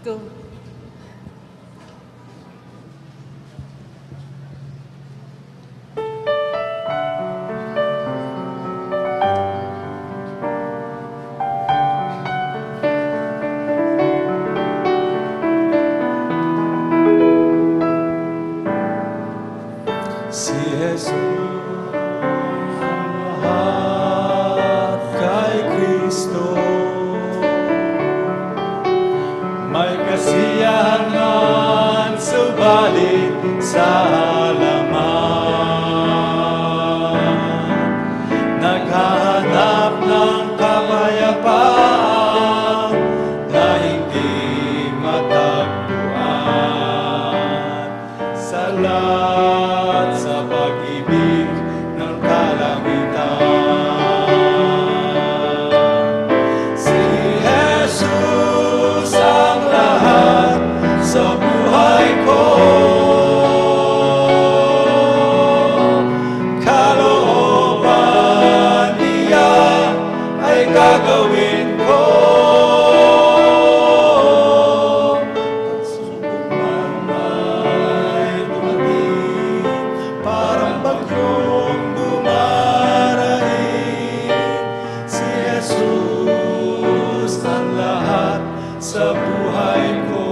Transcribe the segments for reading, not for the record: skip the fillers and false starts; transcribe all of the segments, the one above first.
Go. Si Jesus lahat kay Kristo, may kasiyahan subalit sa halaman, naghahanap ng kapayapaan na hindi matagpuan. Salat sa pag-ibig ng kalangitan. Si Jesus ang lahat sa buhay ko. Kalooban niya ay gagawin ko. Parang bagyong dumarating, si Jesus ang lahat sa buhay ko.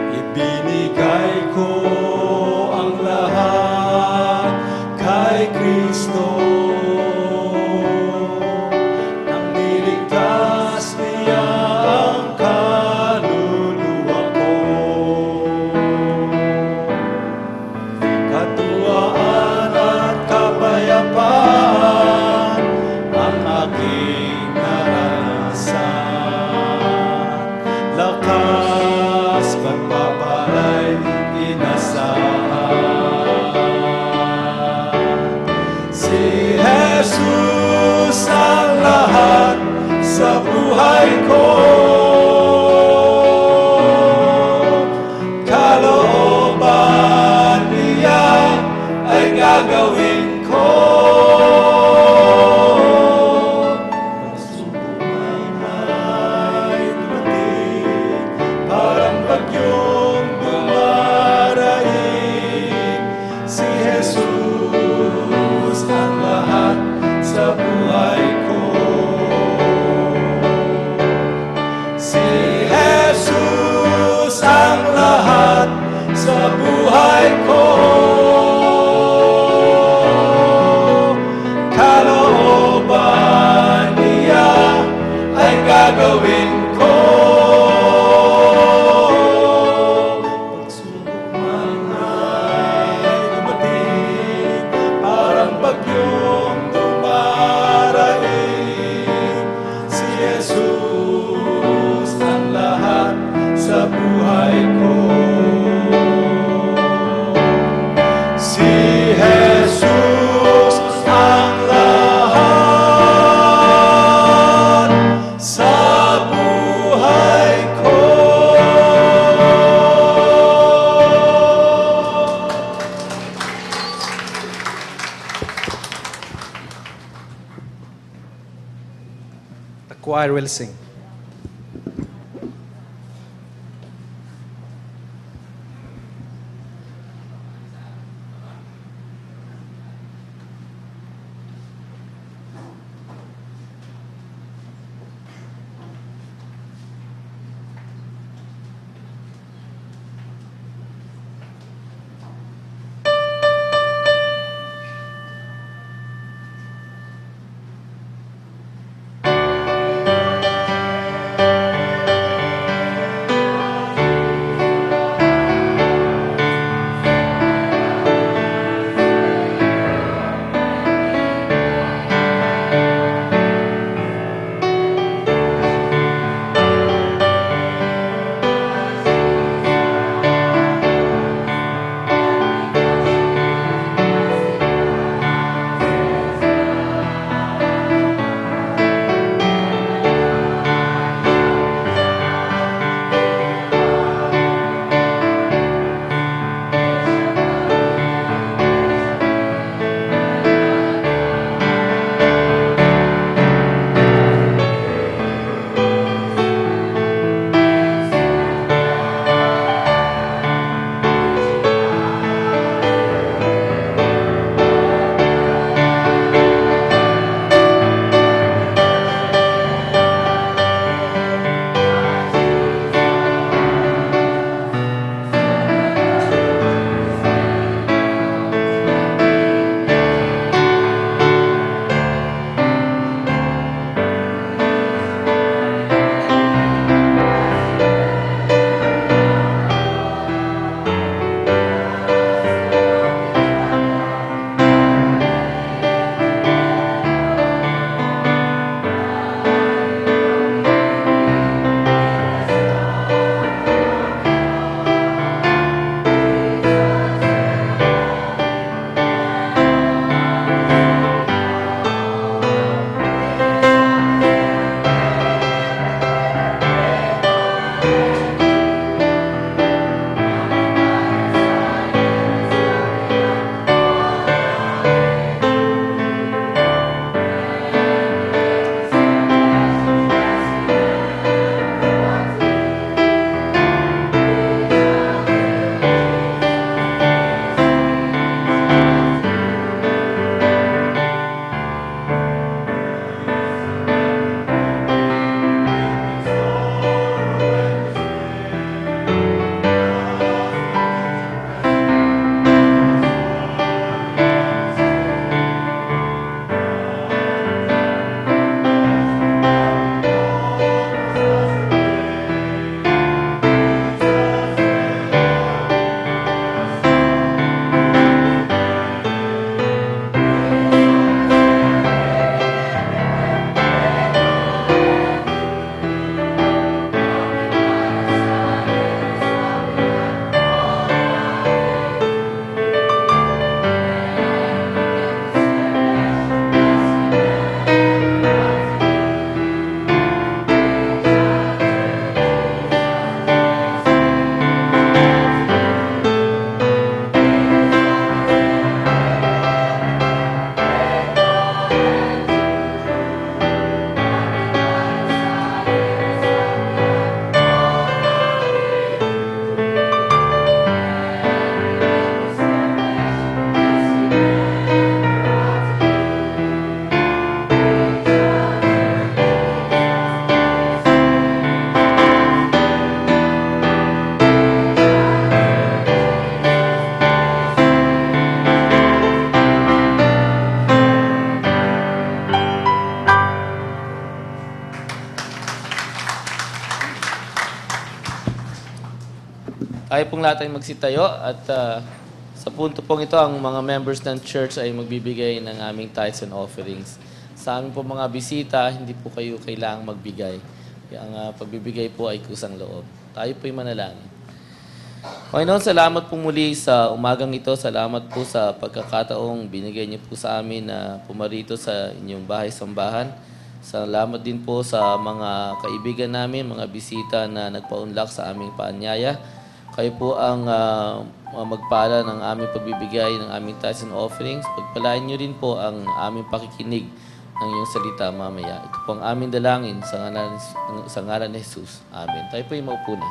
Ibinigay ko ang lahat kay Kristo. Nang niligtas niya ang kaluluwa ko. Katuwaan at kapayapaan ang aking naranasan. Lakas, pagpapalay, inasahan. Si Jesus ang lahat sa buhay ko. Kalooban niya ay gagawin ko. Pagsubok ay dumating, parang bagyong dumarating, si Jesus ang lahat sa buhay ko. Si Jesus ang lahat sa buhay ko. Kalooban niya ay gagawin ko. Pagsubok man ay dumating, parang bagyong dumarating, si Jesus ang lahat sa buhay ko. Si Jesus ang lahat sa buhay ko. The choir will sing. Tayo pong lahat ay magsitayo at sa punto pong ito, ang mga members ng church ay magbibigay ng aming tithes and offerings. Sa amin po mga bisita, hindi po kayo kailangang magbigay. Ang pagbibigay po ay kusang loob. Tayo po'y manalangin. Panginoon, salamat po muli sa umagang ito. Salamat po sa pagkakataong binigay niyo po sa amin na pumarito sa inyong bahay-sambahan. Salamat din po sa mga kaibigan namin, mga bisita na nagpaunlak sa aming paanyaya. Kayo po ang magpala ng aming pagbibigay ng aming tithes and offerings. Pagpalain niyo rin po ang aming pakikinig ng iyong salita mamaya. Ito po ang aming dalangin sa ngalan ni Jesus. Amen. Tayo po yung maupo na.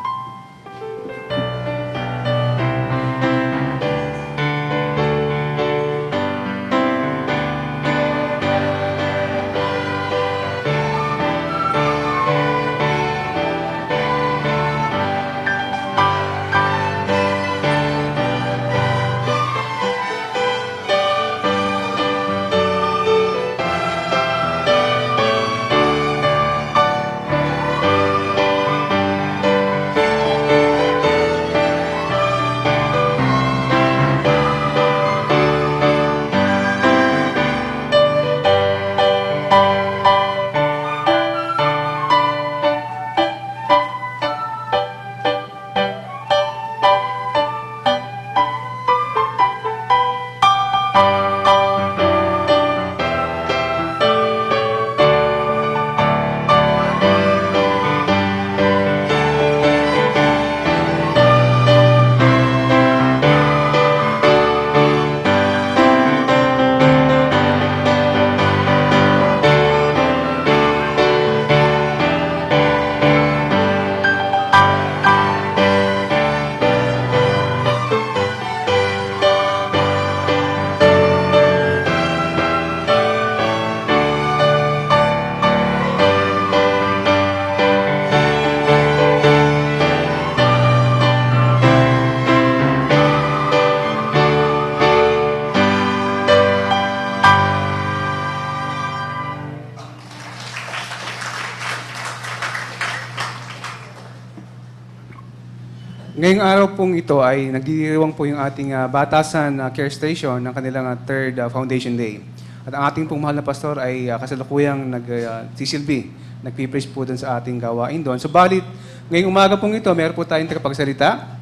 Ngayong araw pong ito ay nagdiriwang po yung ating Batasan Care Station ng kanilang third Foundation Day. At ang ating pong mahal na pastor ay kasalukuyang nagsisilbi, nagpipreach po doon sa ating gawain doon. Subalit, ngayong umaga pong ito, meron po tayong tagapagsalita.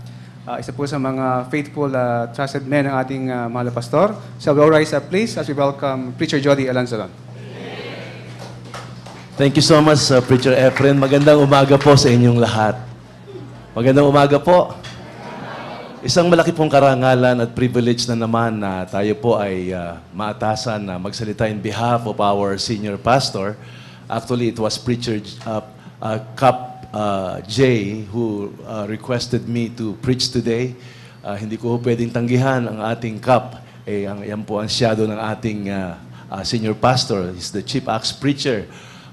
Isa po sa mga faithful, trusted men ng ating mahal na pastor. So we'll rise up please as we welcome Preacher Jody Alanzalon. Thank you so much, Preacher Efren. Magandang umaga po sa inyong lahat. Magandang umaga po. Isang malaki pong karangalan at privilege na naman na tayo po ay maatasan na magsalita in behalf of our senior pastor. Actually, it was Preacher Cap J who requested me to preach today. Hindi ko pwedeng tanggihan ang ating Cap. Yan po ang shadow ng ating senior pastor. He's the chief acts preacher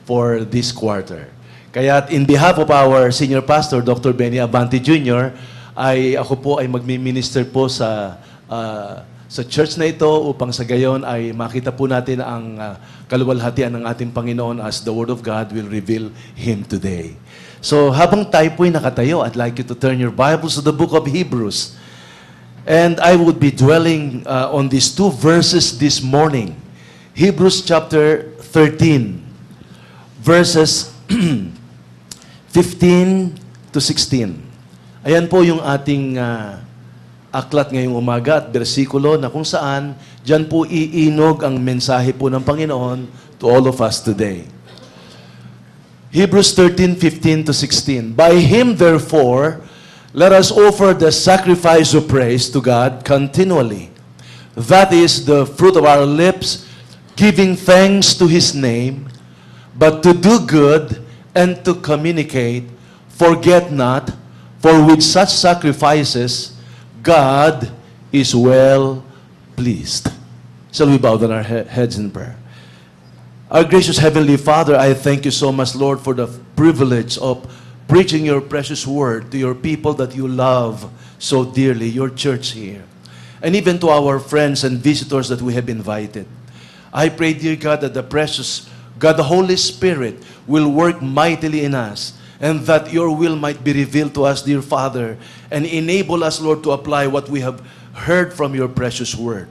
for this quarter. Kaya in behalf of our senior pastor, Dr. Benny Abante Jr., ako po ay magmi-minister po sa church na ito upang sa gayon ay makita po natin ang kaluwalhatian ng ating Panginoon as the Word of God will reveal Him today. So habang tayo po'y nakatayo, I'd like you to turn your Bibles to the book of Hebrews. And I would be dwelling on these two verses this morning. Hebrews chapter 13, verses 15 to 16. Ayan po yung ating aklat ngayong umaga at bersikulo na kung saan dyan po iinog ang mensahe po ng Panginoon to all of us today. Hebrews 13, 15 to 16. By Him, therefore, let us offer the sacrifice of praise to God continually. That is the fruit of our lips, giving thanks to His name, but to do good and to communicate, forget not, for with such sacrifices, God is well pleased. Shall we bow down our heads in prayer? Our gracious Heavenly Father, I thank you so much, Lord, for the privilege of preaching your precious word to your people that you love so dearly, your church here, and even to our friends and visitors that we have invited. I pray, dear God, that the precious God, the Holy Spirit, will work mightily in us and that your will might be revealed to us, dear Father, and enable us, Lord, to apply what we have heard from your precious word.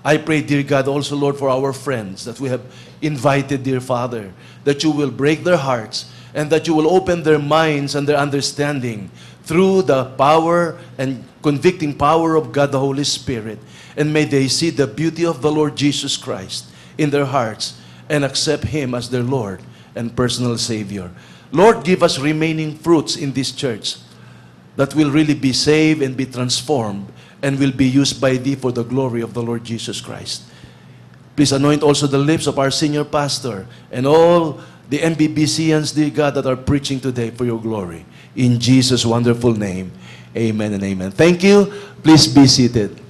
I pray, dear God, also, Lord, for our friends that we have invited, dear Father, that you will break their hearts and that you will open their minds and their understanding through the power and convicting power of God, the Holy Spirit. And may they see the beauty of the Lord Jesus Christ in their hearts and accept Him as their Lord and personal Savior. Lord, give us remaining fruits in this church that will really be saved and be transformed and will be used by Thee for the glory of the Lord Jesus Christ. Please anoint also the lips of our senior pastor and all the MBBCians, dear God, that are preaching today for your glory. In Jesus' wonderful name, amen and amen. Thank you. Please be seated.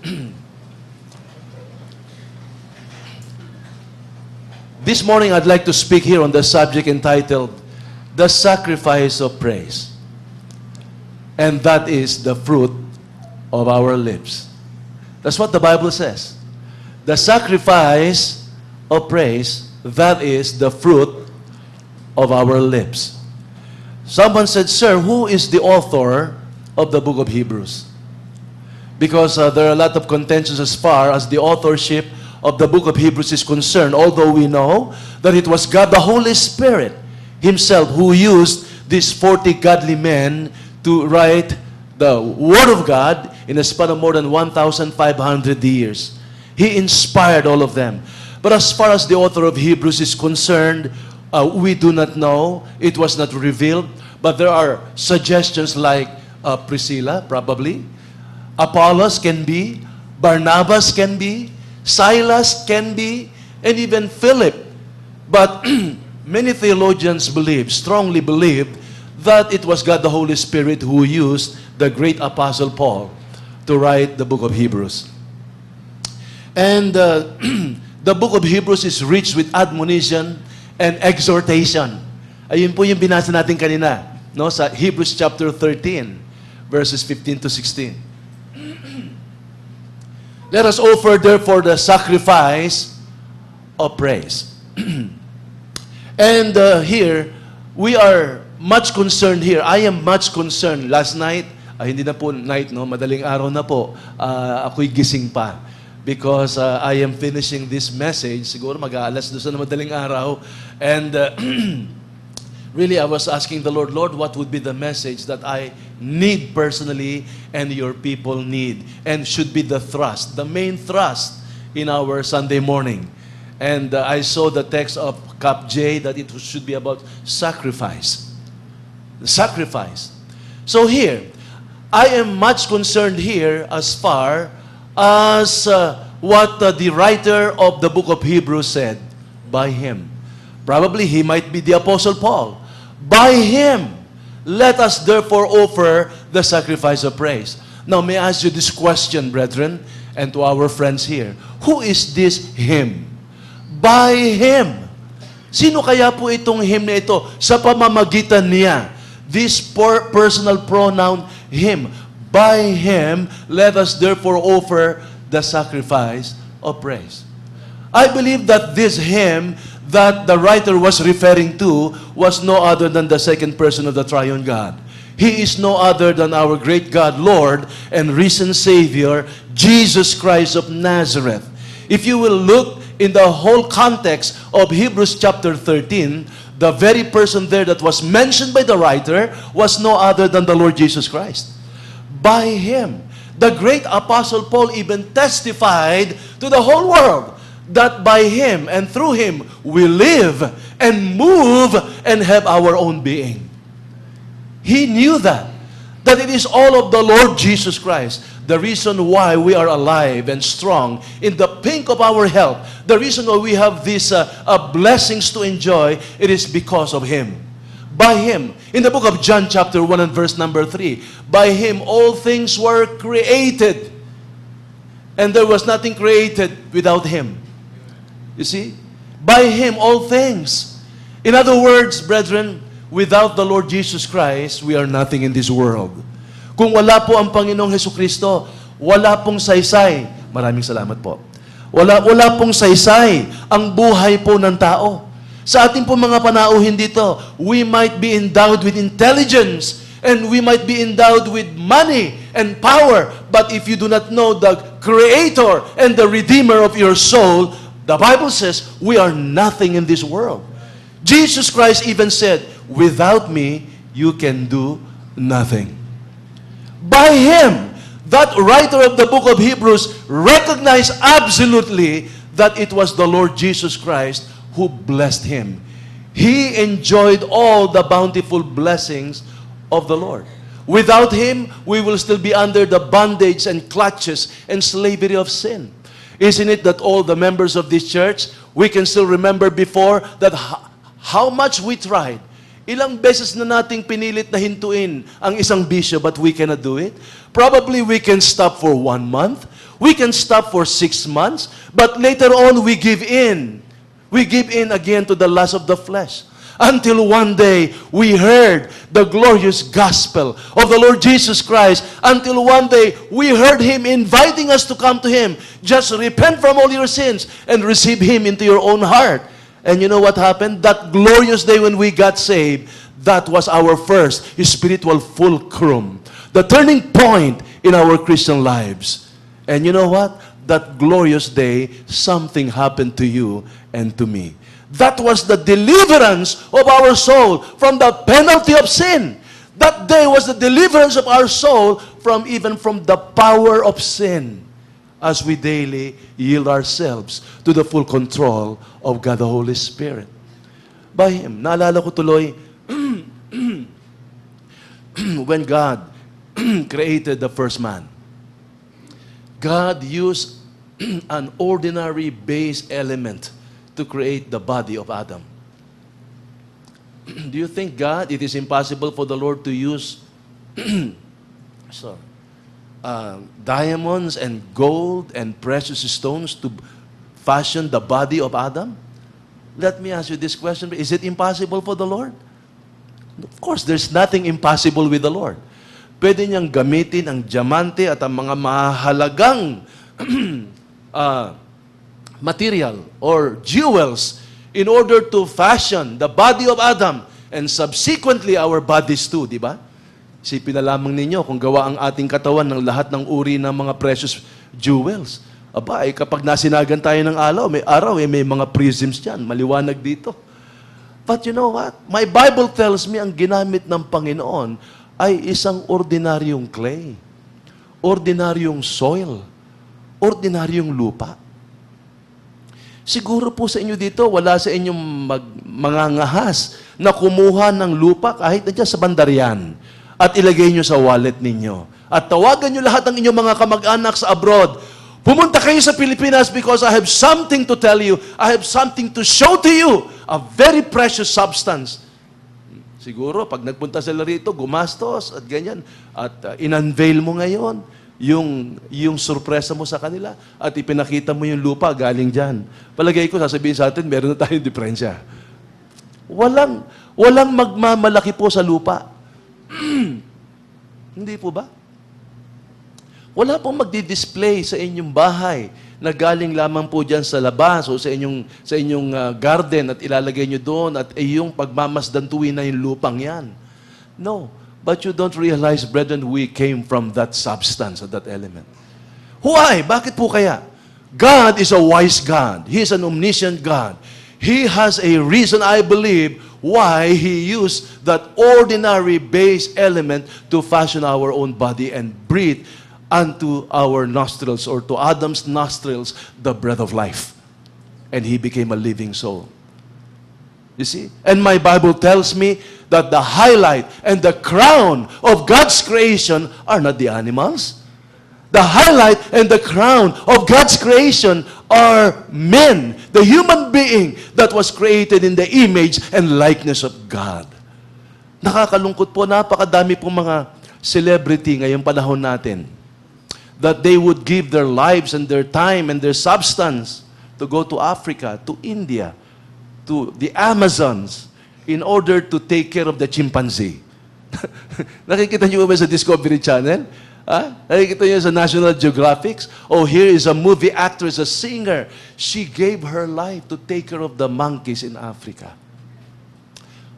This morning, I'd like to speak here on the subject entitled, The Sacrifice of Praise. And that is the fruit of our lips. That's what the Bible says. The sacrifice of praise, that is the fruit of our lips. Someone said, "Sir, who is the author of the book of Hebrews?" Because there are a lot of contentions as far as the authorship of the book of Hebrews is concerned, although we know that it was God, the Holy Spirit Himself, who used these 40 godly men to write the Word of God in a span of more than 1,500 years. He inspired all of them. But as far as the author of Hebrews is concerned, we do not know. It was not revealed. But there are suggestions like Priscilla, probably. Apollos can be. Barnabas can be. Silas can be. And even Philip. But many theologians strongly believe, that it was God the Holy Spirit who used the great Apostle Paul to write the book of Hebrews. And the book of Hebrews is rich with admonition and exhortation. Ayun po yung binasa natin kanina, no, sa Hebrews chapter 13, verses 15 to 16. Let us offer therefore the sacrifice of praise. And here, we are much concerned here. I am much concerned. Last night, hindi na po night, no? Madaling araw na po, ako'y gising pa. Because I am finishing this message, siguro mag-aalas doon na madaling araw. And really, I was asking the Lord, Lord, what would be the message that I need personally and your people need? And should be the thrust, the main thrust in our Sunday morning. And I saw the text of Cap J that it should be about sacrifice. Sacrifice. So here, I am much concerned here as far as what the writer of the book of Hebrews said, by him. Probably he might be the Apostle Paul. By him, let us therefore offer the sacrifice of praise. Now, may I ask you this question, brethren, and to our friends here. Who is this him? By him. Sino kaya po itong him na ito? Sa pamamagitan niya. This personal pronoun, him. By him, let us therefore offer the sacrifice of praise. I believe that this him that the writer was referring to was no other than the second person of the triune God. He is no other than our great God, Lord, and risen Savior, Jesus Christ of Nazareth. If you will look in the whole context of Hebrews chapter 13, the very person there that was mentioned by the writer was no other than the Lord Jesus Christ. By him, the great Apostle Paul even testified to the whole world that by him and through him we live and move and have our own being. He knew that it is all of the Lord Jesus Christ. The reason why we are alive and strong in the pink of our health, the reason why we have these blessings to enjoy, it is because of him. By him. In the book of John chapter 1 and verse number 3, by him all things were created. And there was nothing created without him. You see? By him all things. In other words, brethren, without the Lord Jesus Christ, we are nothing in this world. Kung wala po ang Panginoong Hesukristo, wala pong saysay. Maraming salamat po. Wala pong saysay ang buhay po ng tao. Sa ating po mga panauhin dito, we might be endowed with intelligence and we might be endowed with money and power. But if you do not know the Creator and the Redeemer of your soul, the Bible says, we are nothing in this world. Jesus Christ even said, without me, you can do nothing. By Him, that writer of the book of Hebrews recognized absolutely that it was the Lord Jesus Christ who blessed him. He enjoyed all the bountiful blessings of the Lord. Without Him, we will still be under the bondage and clutches and slavery of sin. Isn't it that all the members of this church, we can still remember before that how much we tried. Ilang beses na nating pinilit na hintuin ang isang bisyo, but we cannot do it. Probably we can stop for 1 month. We can stop for 6 months. But later on, we give in. We give in again to the lust of the flesh. Until one day, we heard the glorious gospel of the Lord Jesus Christ. Until one day, we heard Him inviting us to come to Him. Just repent from all your sins and receive Him into your own heart. And you know what happened? That glorious day when we got saved, that was our first spiritual fulcrum. The turning point in our Christian lives. And you know what? That glorious day, something happened to you and to me. That was the deliverance of our soul from the penalty of sin. That day was the deliverance of our soul from even from the power of sin, as we daily yield ourselves to the full control of God the Holy Spirit. By Him, naalala ko tuloy, when God created the first man, God used an ordinary base element to create the body of Adam. Do you think God, it is impossible for the Lord to use diamonds and gold and precious stones to fashion the body of Adam? Let me ask you this question. Is it impossible for the Lord? Of course, there's nothing impossible with the Lord. Pwede niyang gamitin ang diamante at ang mga mahalagang material or jewels in order to fashion the body of Adam and subsequently our bodies too, di ba? Isipin na lamang ninyo kung gawa ang ating katawan ng lahat ng uri ng mga precious jewels. Aba, kapag nasinagan tayo ng araw, may mga prisms dyan, maliwanag dito. But you know what? My Bible tells me ang ginamit ng Panginoon ay isang ordinaryong clay, ordinaryong soil, ordinaryong lupa. Siguro po sa inyo dito, wala sa inyong mangangahas na kumuha ng lupa kahit na dyan sa bandarian at ilagay nyo sa wallet ninyo. At tawagan nyo lahat ng inyong mga kamag-anak sa abroad. Pumunta kayo sa Pilipinas because I have something to tell you. I have something to show to you. A very precious substance. Siguro, pag nagpunta sila rito, gumastos at ganyan. At in-unveil mo ngayon yung sorpresa mo sa kanila at ipinakita mo yung lupa galing dyan. Palagay ko, sasabihin sa atin, meron na tayong diferensya. Walang magmamalaki po sa lupa. Hindi po ba? Wala pong magdi-display sa inyong bahay na galing lamang po dyan sa labas o sa inyong garden at ilalagay nyo doon at iyong pagmamasdantuin na yung lupang yan. No. But you don't realize, brethren, we came from that substance, that element. Why? Bakit po kaya? God is a wise God. He is an omniscient God. He has a reason, I believe, why He used that ordinary base element to fashion our own body and breathe unto our nostrils, or to Adam's nostrils, the breath of life. And he became a living soul. You see? And my Bible tells me that the highlight and the crown of God's creation are not the animals. The highlight and the crown of God's creation are men, the human being that was created in the image and likeness of God. Nakakalungkot po, napakadami pong mga celebrity ngayong panahon natin that they would give their lives and their time and their substance to go to Africa, to India, to the Amazons, in order to take care of the chimpanzee. Nakikita niyo ba sa Discovery Channel? Nakikita niyo sa National Geographic? Oh, here is a movie actress, a singer. She gave her life to take care of the monkeys in Africa.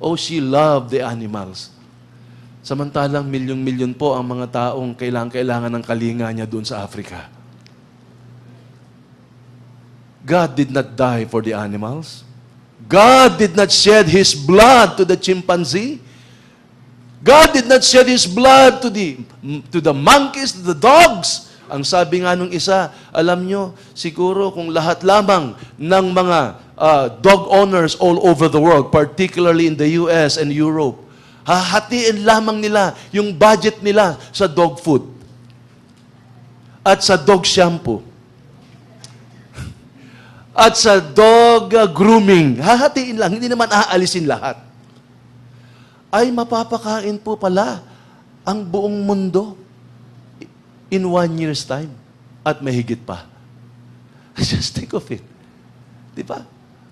Oh, she loved the animals. Samantalang milyon-milyon po ang mga taong kailangan ng kalinga niya doon sa Africa. God did not die for the animals. God did not shed His blood to the chimpanzee. God did not shed His blood to the monkeys, to the dogs. Ang sabi nga nung isa, alam nyo, siguro kung lahat lamang ng mga dog owners all over the world, particularly in the US and Europe, hahatiin lamang nila yung budget nila sa dog food at sa dog shampoo at sa dog grooming. Hahatiin lang, hindi naman aalisin lahat. Ay mapapakain po pala ang buong mundo in 1 year's time at mahigit pa. Just think of it. Di ba?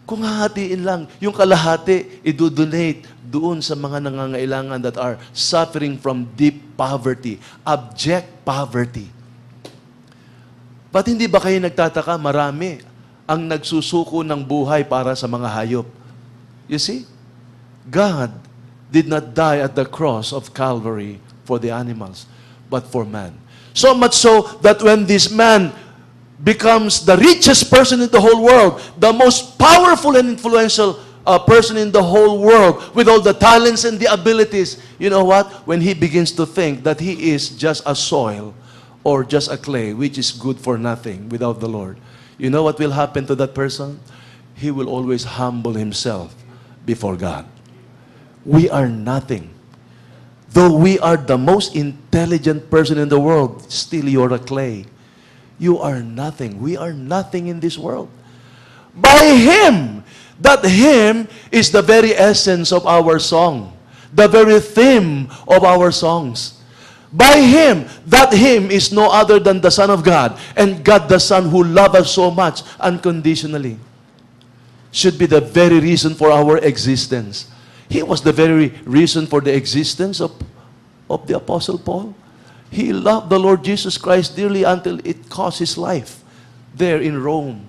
Kung hahatiin lang, yung kalahati, idodonate doon sa mga nangangailangan that are suffering from deep poverty, abject poverty. Ba't hindi ba kayo nagtataka? Marami ang nagsusuko ng buhay para sa mga hayop. You see? God did not die at the cross of Calvary for the animals, but for man. So much so that when this man becomes the richest person in the whole world, the most powerful and influential person in the whole world, with all the talents and the abilities, you know what? When he begins to think that he is just a soil or just a clay, which is good for nothing without the Lord, you know what will happen to that person? He will always humble himself before God. We are nothing. Though we are the most intelligent person in the world, still you're a clay. You are nothing. We are nothing in this world. By Him, that Him is the very essence of our song, the very theme of our songs. By Him, that Him is no other than the Son of God, and God the Son who loved us so much unconditionally. Should be the very reason for our existence. He was the very reason for the existence of the Apostle Paul. He loved the Lord Jesus Christ dearly until it cost his life there in Rome.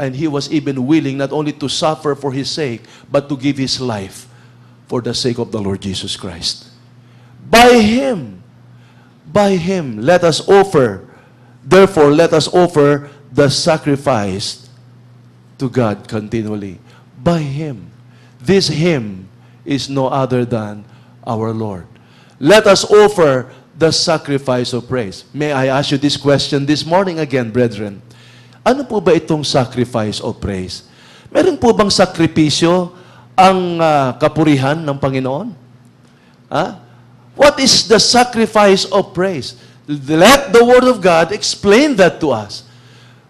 And he was even willing not only to suffer for his sake, but to give his life for the sake of the Lord Jesus Christ. By Him, let us offer, therefore, let us offer the sacrifice to God continually. By Him. This Him is no other than our Lord. Let us offer the sacrifice of praise. May I ask you this question this morning again, brethren? Ano po ba itong sacrifice of praise? Meron po bang sakripisyo ang kapurihan ng Panginoon? What is the sacrifice of praise? Let the Word of God explain that to us.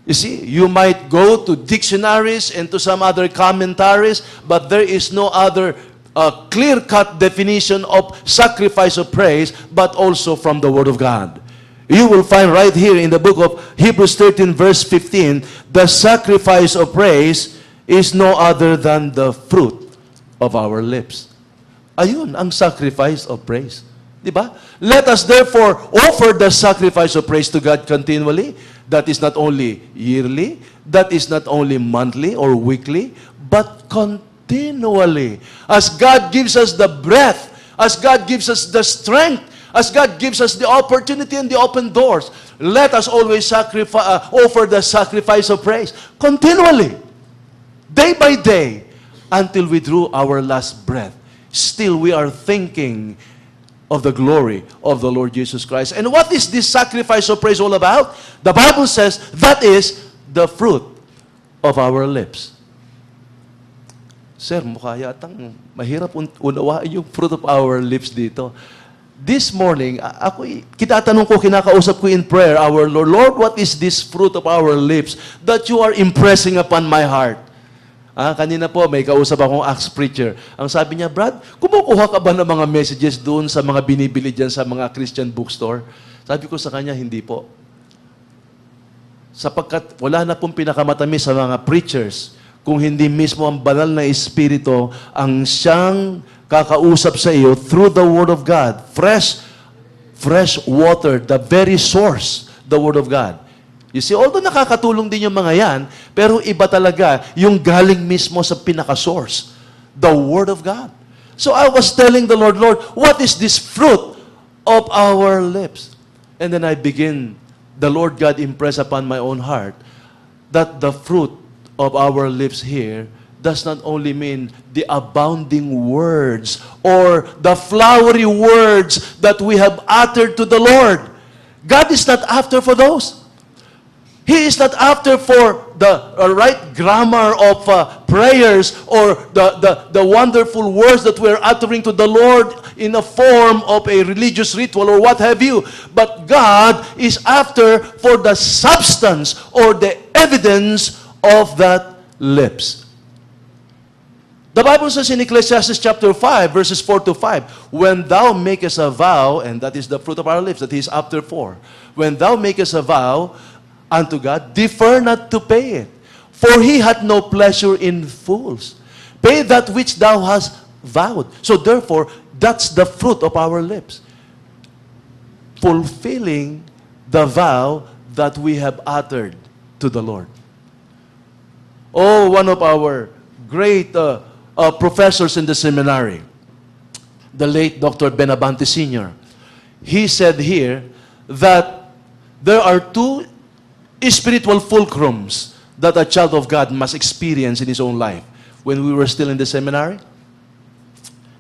You see, you might go to dictionaries and to some other commentaries, but there is no other clear-cut definition of sacrifice of praise, but also from the Word of God. You will find right here in the book of Hebrews 13 verse 15, the sacrifice of praise is no other than the fruit of our lips. Ayun, ang sacrifice of praise. Diba? Let us therefore offer the sacrifice of praise to God continually. That is not only yearly, that is not only monthly or weekly, but continually. As God gives us the breath, as God gives us the strength, as God gives us the opportunity and the open doors, let us always offer the sacrifice of praise continually, day by day, until we drew our last breath. Still, we are thinking of the glory of the Lord Jesus Christ. And what is this sacrifice of praise all about? The Bible says that is the fruit of our lips. Sir, mukha yatang mahirap unawain yung fruit of our lips dito. This morning, kitatanong ko, kinakausap ko in prayer, our Lord, Lord, what is this fruit of our lips that you are impressing upon my heart? Kanina po, may kausap akong Acts preacher. Ang sabi niya, Brad, kumukuha ka ba ng mga messages doon sa mga binibili dyan sa mga Christian bookstore? Sabi ko sa kanya, hindi po. Sapagkat wala na pong pinakamatamis sa mga preachers kung hindi mismo ang banal na Espiritu ang siyang kakausap sa iyo through the Word of God. Fresh fresh water, the very source, the Word of God. You see, although nakakatulong din yung mga yan, pero iba talaga yung galing mismo sa pinaka-source, the Word of God. So I was telling the Lord, Lord, what is this fruit of our lips? And then the Lord God impressed upon my own heart that the fruit of our lips here does not only mean the abounding words or the flowery words that we have uttered to the Lord. God is not after for those. He is not after for the right grammar of prayers or the wonderful words that we're uttering to the Lord in a form of a religious ritual or what have you. But God is after for the substance or the evidence of that lips. The Bible says in Ecclesiastes chapter 5, verses 4 to 5, when thou makest a vow, and that is the fruit of our lips that He is after for, when thou makest a vow unto God, defer not to pay it, for He hath no pleasure in fools. Pay that which thou hast vowed. So therefore, that's the fruit of our lips. Fulfilling the vow that we have uttered to the Lord. Oh, one of our great professors in the seminary, the late Dr. Benabante Sr., he said here that there are two spiritual fulcrums that a child of God must experience in his own life. When we were still in the seminary,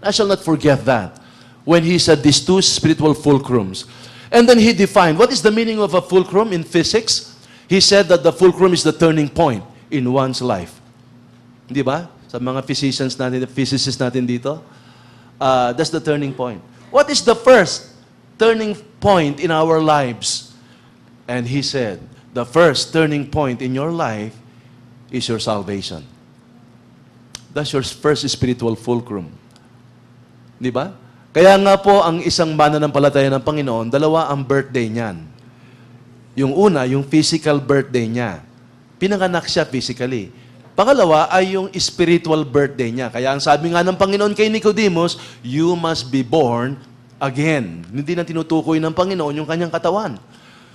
I shall not forget that, when he said these two spiritual fulcrums. And then he defined, what is the meaning of a fulcrum in physics? He said that the fulcrum is the turning point in one's life. Di ba? Sa mga physicists natin dito, that's the turning point. What is the first turning point in our lives? And he said, the first turning point in your life is your salvation. That's your first spiritual fulcrum. Di ba? Kaya nga po, ang isang mananampalataya ng Panginoon, dalawa ang birthday niyan. Yung una, yung physical birthday niya. Pinanganak siya physically. Pangalawa ay yung spiritual birthday niya. Kaya ang sabi nga ng Panginoon kay Nicodemus, you must be born again. Hindi na tinutukoy ng Panginoon yung kanyang katawan.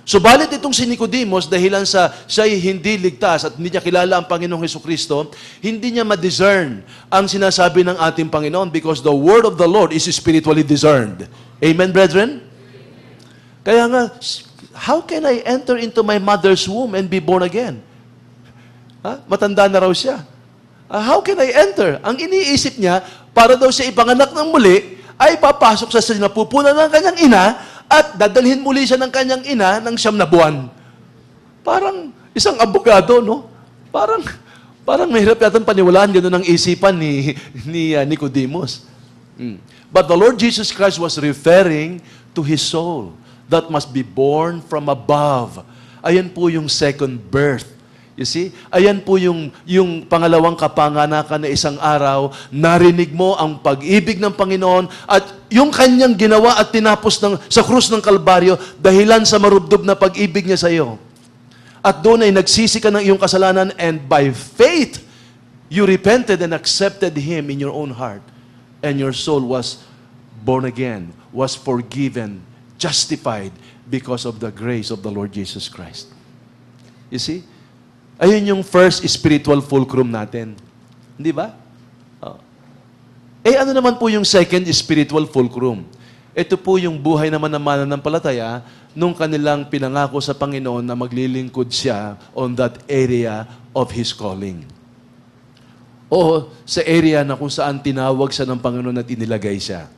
Subalit itong si Nicodemus, dahilan sa siya'y hindi ligtas at hindi niya kilala ang Panginoong Hesukristo, hindi niya ma-discern ang sinasabi ng ating Panginoon because the word of the Lord is spiritually discerned. Amen, brethren? Kaya nga, how can I enter into my mother's womb and be born again? Matanda na raw siya. How can I enter? Ang iniisip niya, para daw siya ipanganak ng muli, ay papasok sa sinapupunan ng kanyang ina at dadalhin muli siya ng kanyang ina ng 9 na buwan. Parang isang abogado, no? Parang mahirap yatang paniwalaan gano'n ang isipan ni Nicodemus. But the Lord Jesus Christ was referring to His soul that must be born from above. Ayan po yung second birth. You see? Ayan po yung pangalawang kapanganakan na isang araw, narinig mo ang pag-ibig ng Panginoon at yung kanyang ginawa at tinapos sa krus ng Kalbaryo dahilan sa marubdob na pag-ibig niya sa iyo. At doon ay nagsisi ka ng iyong kasalanan and by faith, you repented and accepted Him in your own heart. And your soul was born again, was forgiven, justified because of the grace of the Lord Jesus Christ. You see? Ayun yung first spiritual fulcrum natin. Hindi ba? Ano naman po yung second spiritual fulcrum? Ito po yung buhay naman ng mananampalataya nung kanilang pinangako sa Panginoon na maglilingkod siya on that area of His calling. O sa area na kung saan tinawag siya ng Panginoon at inilagay siya.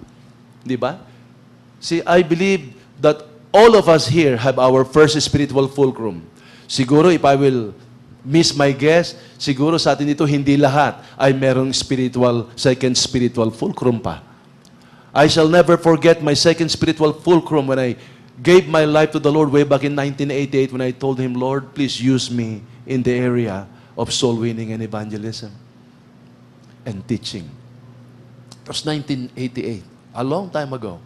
Di ba? See, I believe that all of us here have our first spiritual fulcrum. Siguro if I will miss my guess, siguro sa atin dito hindi lahat ay merong second spiritual fulcrum pa. I shall never forget my second spiritual fulcrum when I gave my life to the Lord way back in 1988 when I told Him, Lord, please use me in the area of soul winning and evangelism and teaching. It was 1988, a long time ago.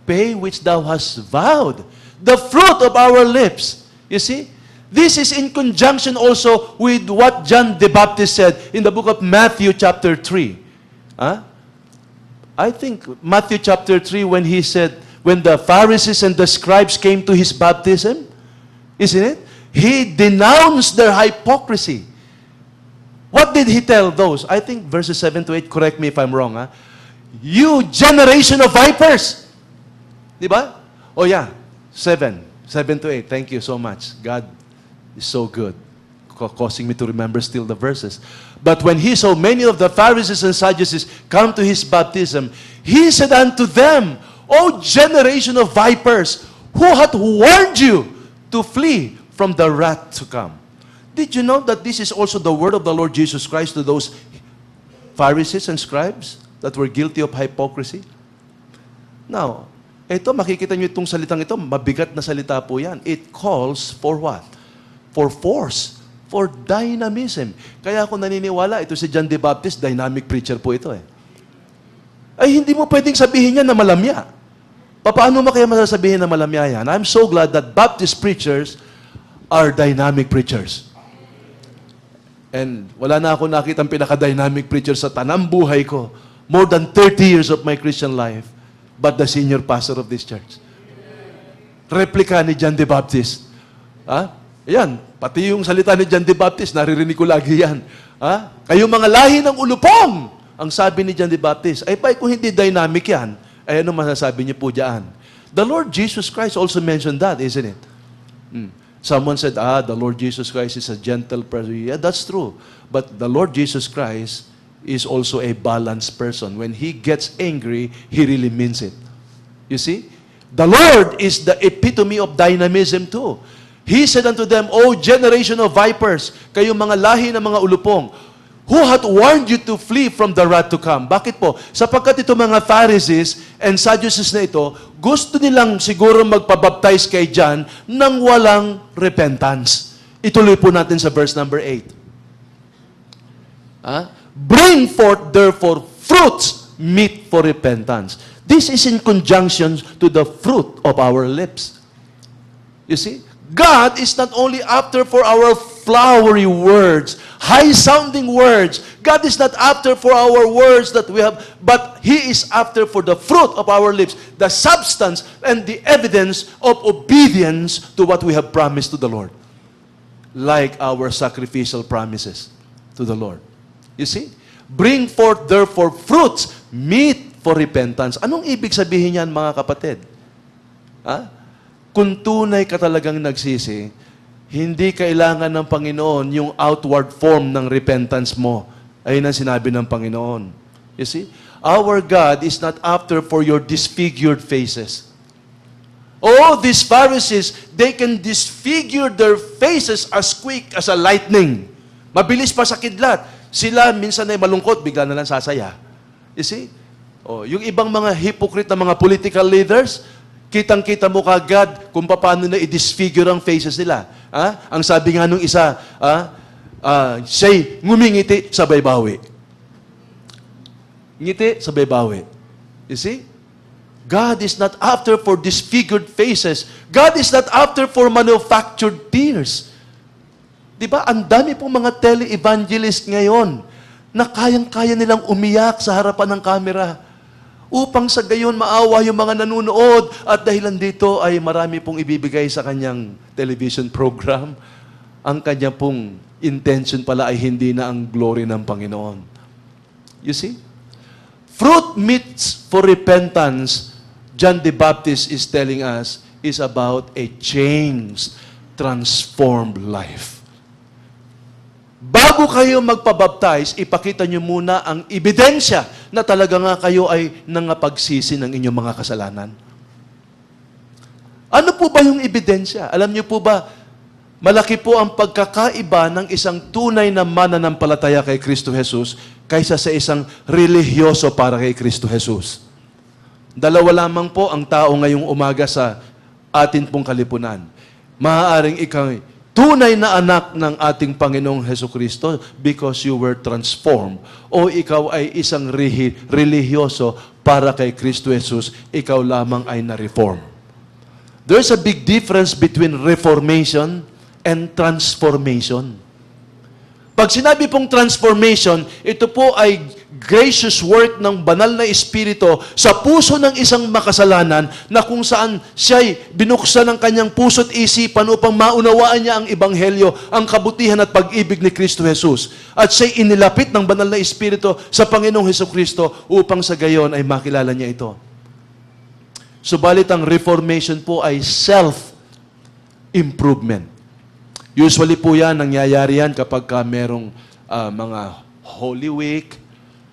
Pay which thou hast vowed, the fruit of our lips. You see? This is in conjunction also with what John the Baptist said in the book of Matthew chapter 3. I think Matthew chapter 3 when when the Pharisees and the scribes came to his baptism? Isn't it? He denounced their hypocrisy. What did he tell those? I think verses 7 to 8, correct me if I'm wrong. You generation of vipers. Di ba? Oh yeah, 7 to 8. Thank you so much. God is so good, causing me to remember still the verses. But when he saw many of the Pharisees and Sadducees come to his baptism, he said unto them, O generation of vipers, who hath warned you to flee from the wrath to come? Did you know that this is also the word of the Lord Jesus Christ to those Pharisees and scribes that were guilty of hypocrisy? Now, ito, makikita nyo itong salitang ito, mabigat na salita po yan. It calls for what? For force, for dynamism. Kaya ako naniniwala, ito si John the Baptist, dynamic preacher po ito eh. Ay, hindi mo pwedeng sabihin niya na malamya. Paano mo kaya masasabihin na malamya yan? I'm so glad that Baptist preachers are dynamic preachers. And wala na ako nakitang pinaka-dynamic preacher sa tanang buhay ko. More than 30 years of my Christian life. But the senior pastor of this church. Replika ni John the Baptist. Ayan, pati yung salita ni John the Baptist, naririnig ko lagi yan. Kayong mga lahi ng ulupong, ang sabi ni John the Baptist. Ay pa, kung hindi dynamic yan, ay ano masasabi niyo po dyan? The Lord Jesus Christ also mentioned that, isn't it? Someone said, the Lord Jesus Christ is a gentle person. Yeah, that's true. But the Lord Jesus Christ is also a balanced person. When He gets angry, He really means it. You see? The Lord is the epitome of dynamism too. He said unto them, O generation of vipers, kayong mga lahi ng mga ulupong, who hath warned you to flee from the wrath to come? Bakit po? Sapagkat ito mga Pharisees and Sadducees na ito, gusto nilang siguro magpabaptize kay John nang walang repentance. Ituloy po natin sa verse number 8. Bring forth therefore fruits meet for repentance. This is in conjunction to the fruit of our lips. You see? God is not only after for our flowery words, high-sounding words. God is not after for our words that we have, but He is after for the fruit of our lips, the substance and the evidence of obedience to what we have promised to the Lord. Like our sacrificial promises to the Lord. You see? Bring forth therefore fruits meet for repentance. Anong ibig sabihin yan, mga kapatid? Kung tunay ka talagang nagsisi, hindi kailangan ng Panginoon yung outward form ng repentance mo. Ayun ang sinabi ng Panginoon. You see? Our God is not after for your disfigured faces. Oh, these Pharisees, they can disfigure their faces as quick as a lightning. Mabilis pa sa kidlat. Sila minsan ay malungkot, bigla na lang sasaya. You see? Yung ibang mga hypocrite na mga political leaders, kitang-kita mo kagad kung paano na i-disfigure ang faces nila. Ang sabi nga nung isa, say, ngumingiti, sabay bawi. Ngiti, sabay bawi. You see? God is not after for disfigured faces. God is not after for manufactured tears. Diba? Ang dami pong mga tele-evangelist ngayon na kayang-kaya nilang umiyak sa harapan ng kamera upang sa gayon maawa yung mga nanonood at dahilan dito ay marami pong ibibigay sa kanyang television program. Ang kanya pong intention pala ay hindi na ang glory ng Panginoon. You see? Fruit meets for repentance, John the Baptist is telling us, is about a changed, transformed life. Bago kayo magpabaptize, ipakita nyo muna ang ebidensya na talaga nga kayo ay nangapagsisi ng inyong mga kasalanan. Ano po ba yung ebidensya? Alam nyo po ba, malaki po ang pagkakaiba ng isang tunay na mananampalataya kay Kristo Jesus kaysa sa isang relihiyoso para kay Kristo Jesus. Dalawa lamang po ang tao ngayong umaga sa atin pong kalipunan. Maaaring ikaw tunay na anak ng ating Panginoong Hesukristo because you were transformed. O ikaw ay isang relihiyoso para kay Kristo Jesus, ikaw lamang ay na-reform. There's a big difference between reformation and transformation. Pag sinabi pong transformation, ito po ay gracious work ng banal na Espiritu sa puso ng isang makasalanan na kung saan siya'y binuksan ng kanyang puso't isipan upang maunawaan niya ang Ebanghelyo, ang kabutihan at pag-ibig ni Kristo Jesus. At siya'y inilapit ng banal na Espiritu sa Panginoong Hesukristo upang sa gayon ay makilala niya ito. Subalit ang reformation po ay self-improvement. Usually po yan, nangyayari yan kapag merong mga Holy Week.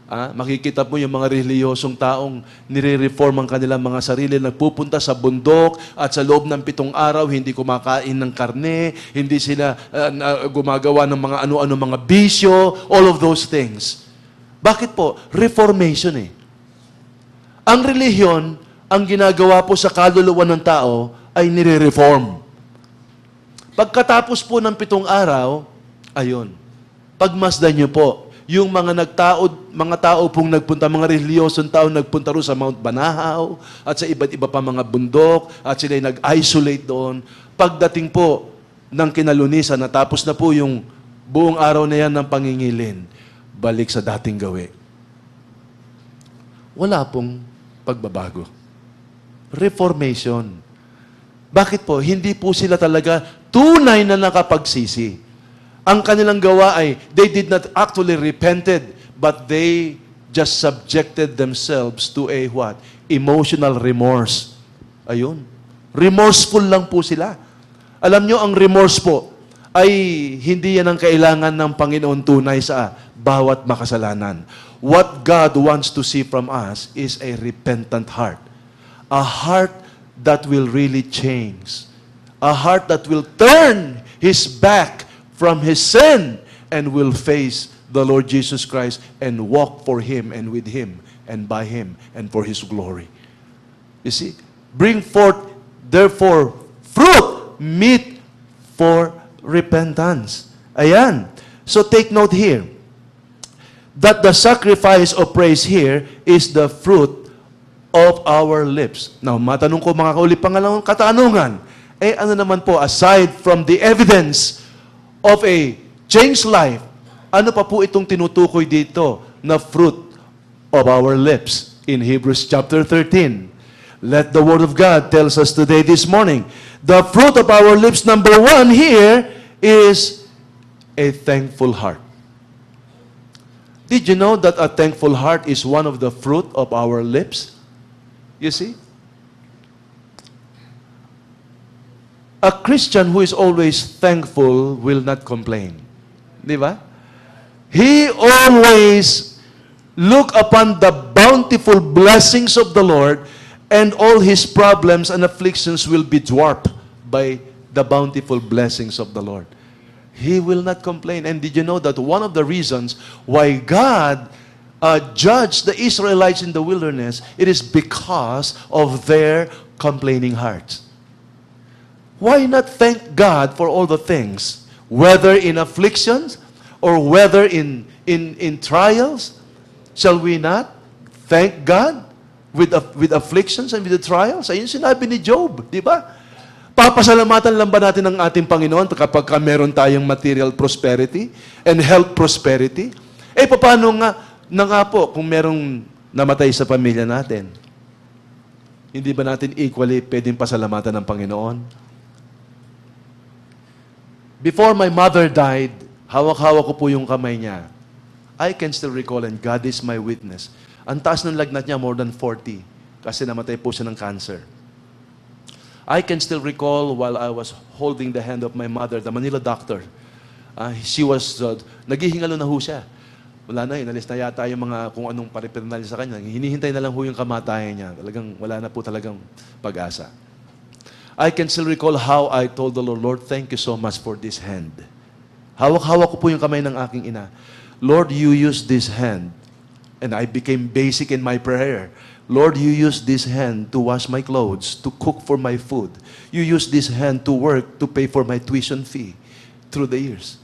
Makikita po yung mga reliyosong taong nire-reform ang kanilang mga sarili, nagpupunta sa bundok at sa loob ng 7 araw, hindi kumakain ng karne, hindi sila gumagawa ng mga ano-ano, mga bisyo, all of those things. Bakit po? Reformation eh. Ang relihiyon, ang ginagawa po sa kaluluwa ng tao ay nire-reform. Pagkatapos po ng 7 araw, ayun, pagmasdan niyo po, yung mga tao pong nagpunta, mga reliyosong tao nagpunta ro sa Mount Banahaw at sa iba't iba pa mga bundok at sila'y nag-isolate doon. Pagdating po ng kinalunisan, natapos na po yung buong araw na yan ng pangingilin, balik sa dating gawi. Wala pong pagbabago. Reformation. Bakit po? Hindi po sila talaga tunay na nakapagsisi. Ang kanilang gawa ay, they did not actually repented, but they just subjected themselves to a what? Emotional remorse. Ayun. Remorseful lang po sila. Alam nyo, ang remorse po ay hindi yan ang kailangan ng Panginoon tunay sa bawat makasalanan. What God wants to see from us is a repentant heart. A heart that will really change. A heart that will turn his back from his sin and will face the Lord Jesus Christ and walk for him and with him and by him and for his glory. You see? Bring forth, therefore, fruit meet for repentance. Ayan. So take note here that the sacrifice of praise here is the fruit of our lips. Now, matanong ko mga kauli, pangalawang katanungan, ano naman po, aside from the evidence of a changed life, ano pa po itong tinutukoy dito na fruit of our lips? In Hebrews chapter 13, let the Word of God tells us today, this morning, the fruit of our lips, number 1 here, is a thankful heart. Did you know that a thankful heart is one of the fruit of our lips? You see? A Christian who is always thankful will not complain. Di ba? He always look upon the bountiful blessings of the Lord, and all his problems and afflictions will be dwarfed by the bountiful blessings of the Lord. He will not complain. And did you know that one of the reasons why God judged the Israelites in the wilderness, it is because of their complaining hearts. Why not thank God for all the things, whether in afflictions or whether in trials? Shall we not thank God with afflictions and with the trials? Ayun sinabi ni Job, di ba? Papasalamatan lang ba natin ang ating Panginoon kapag meron tayong material prosperity and health prosperity? Paano nga po kung merong namatay sa pamilya natin? Hindi ba natin equally pwedeng pasalamatan ng Panginoon? Before my mother died, hawak-hawak ko po yung kamay niya. I can still recall, and God is my witness. Ang taas ng lagnat niya, more than 40, kasi namatay po siya ng cancer. I can still recall while I was holding the hand of my mother, the Manila doctor. She was, naghihingalo na ho siya. Wala na, inalis na yata yung mga kung anong paripernal sa kanya. Hinihintay na lang ho yung kamatayan niya. Talagang, wala na po talagang pag-asa. I can still recall how I told the Lord, Lord, thank you so much for this hand. Hawak-hawak ko po yung kamay ng aking ina. Lord, you use this hand. And I became basic in my prayer. Lord, you use this hand to wash my clothes, to cook for my food. You use this hand to work, to pay for my tuition fee through the years.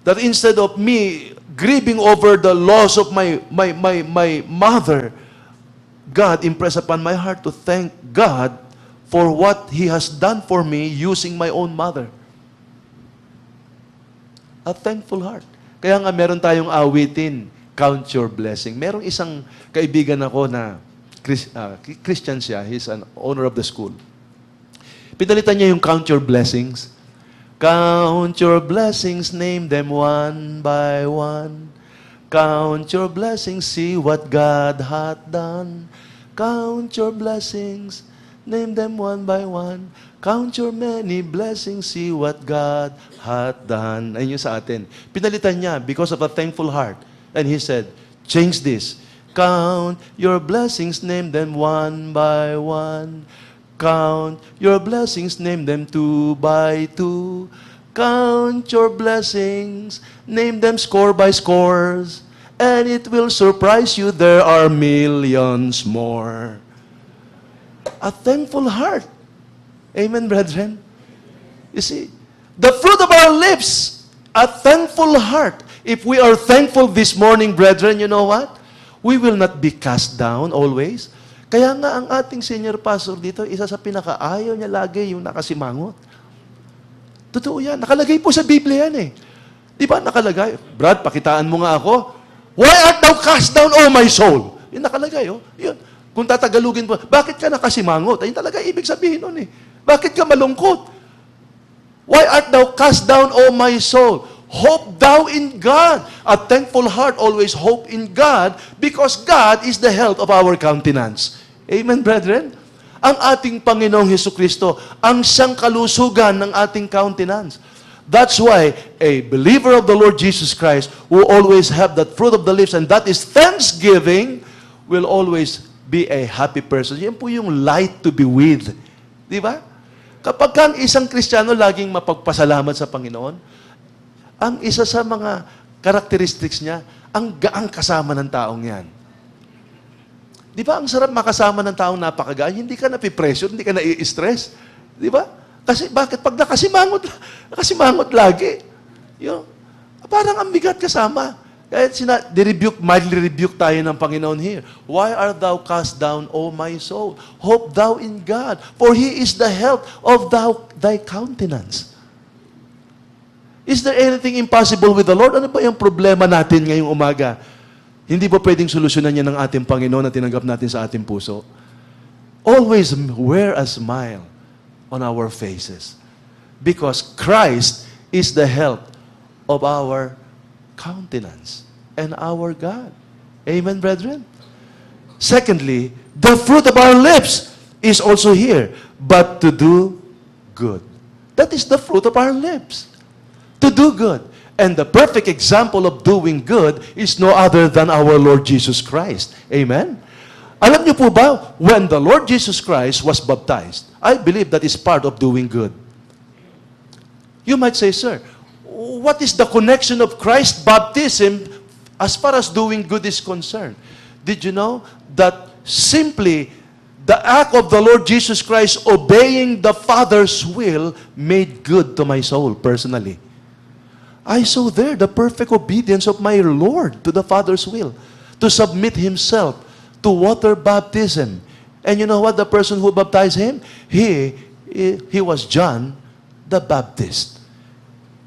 That instead of me grieving over the loss of my mother, God impressed upon my heart to thank God for what He has done for me using my own mother. A thankful heart. Kaya nga meron tayong awitin, count your blessing. Merong isang kaibigan ako na Christian siya. He's an owner of the school. Pinalitan niya yung count your blessings. Count your blessings, name them one by one. Count your blessings, see what God hath done. Count your blessings, name them one by one. Count your many blessings, see what God hath done. Ayun yung sa atin. Pinalitan niya because of a thankful heart. And he said, change this. Count your blessings, name them one by one. Count your blessings, name them two by two. Count your blessings, name them score by scores. And it will surprise you, there are millions more. A thankful heart. Amen, brethren? You see, the fruit of our lips, a thankful heart. If we are thankful this morning, brethren, you know what? We will not be cast down always. Kaya nga ang ating senior pastor dito, isa sa pinakaayaw niya lagi yung nakasimangot. Totoo yan. Nakalagay po sa Biblia yan eh. Di ba nakalagay? Brad, pakitaan mo nga ako. Why art thou cast down, O my soul? Yun nakalagay, oh. Yun. Kung tatagalugin mo, bakit ka nakasimangot? Ayun talaga ibig sabihin nun eh. Bakit ka malungkot? Why art thou cast down, O my soul? Hope thou in God. A thankful heart always hope in God because God is the health of our countenance. Amen, brethren? Ang ating Panginoong Hesukristo, ang siyang kalusugan ng ating countenance. That's why a believer of the Lord Jesus Christ who always have that fruit of the lips and that is thanksgiving will always be a happy person. Yan po yung light to be with. Di ba? Kapag ang isang Kristiyano laging mapagpasalamat sa Panginoon, ang isa sa mga characteristics niya, ang gaang kasama ng taong yan. Di ba, ang sarap makasama ng taong napakagaan, hindi ka napipressure, hindi ka nai-stress. Di ba? Kasi bakit? Pag nakasimangot lagi. Yun, parang ang bigat kasama. Kaya mildly rebuke tayo ng Panginoon here. Why art thou cast down, O my soul? Hope thou in God, for He is the health of thy countenance. Is there anything impossible with the Lord? Ano ba yung problema natin ngayong umaga? Hindi ba pwedeng solusyonan niya ng ating Panginoon na tinanggap natin sa ating puso? Always wear a smile on our faces. Because Christ is the health of our countenance and our God. Amen, brethren? Secondly, the fruit of our lips is also here, but to do good. That is the fruit of our lips. To do good. And the perfect example of doing good is no other than our Lord Jesus Christ. Amen? Alam niyo po ba, when the Lord Jesus Christ was baptized, I believe that is part of doing good. You might say, sir, what is the connection of Christ's baptism as far as doing good is concerned? Did you know that simply the act of the Lord Jesus Christ obeying the Father's will made good to my soul personally? I saw there the perfect obedience of my Lord to the Father's will, to submit Himself to water baptism. And you know what? The person who baptized Him, he was John the Baptist.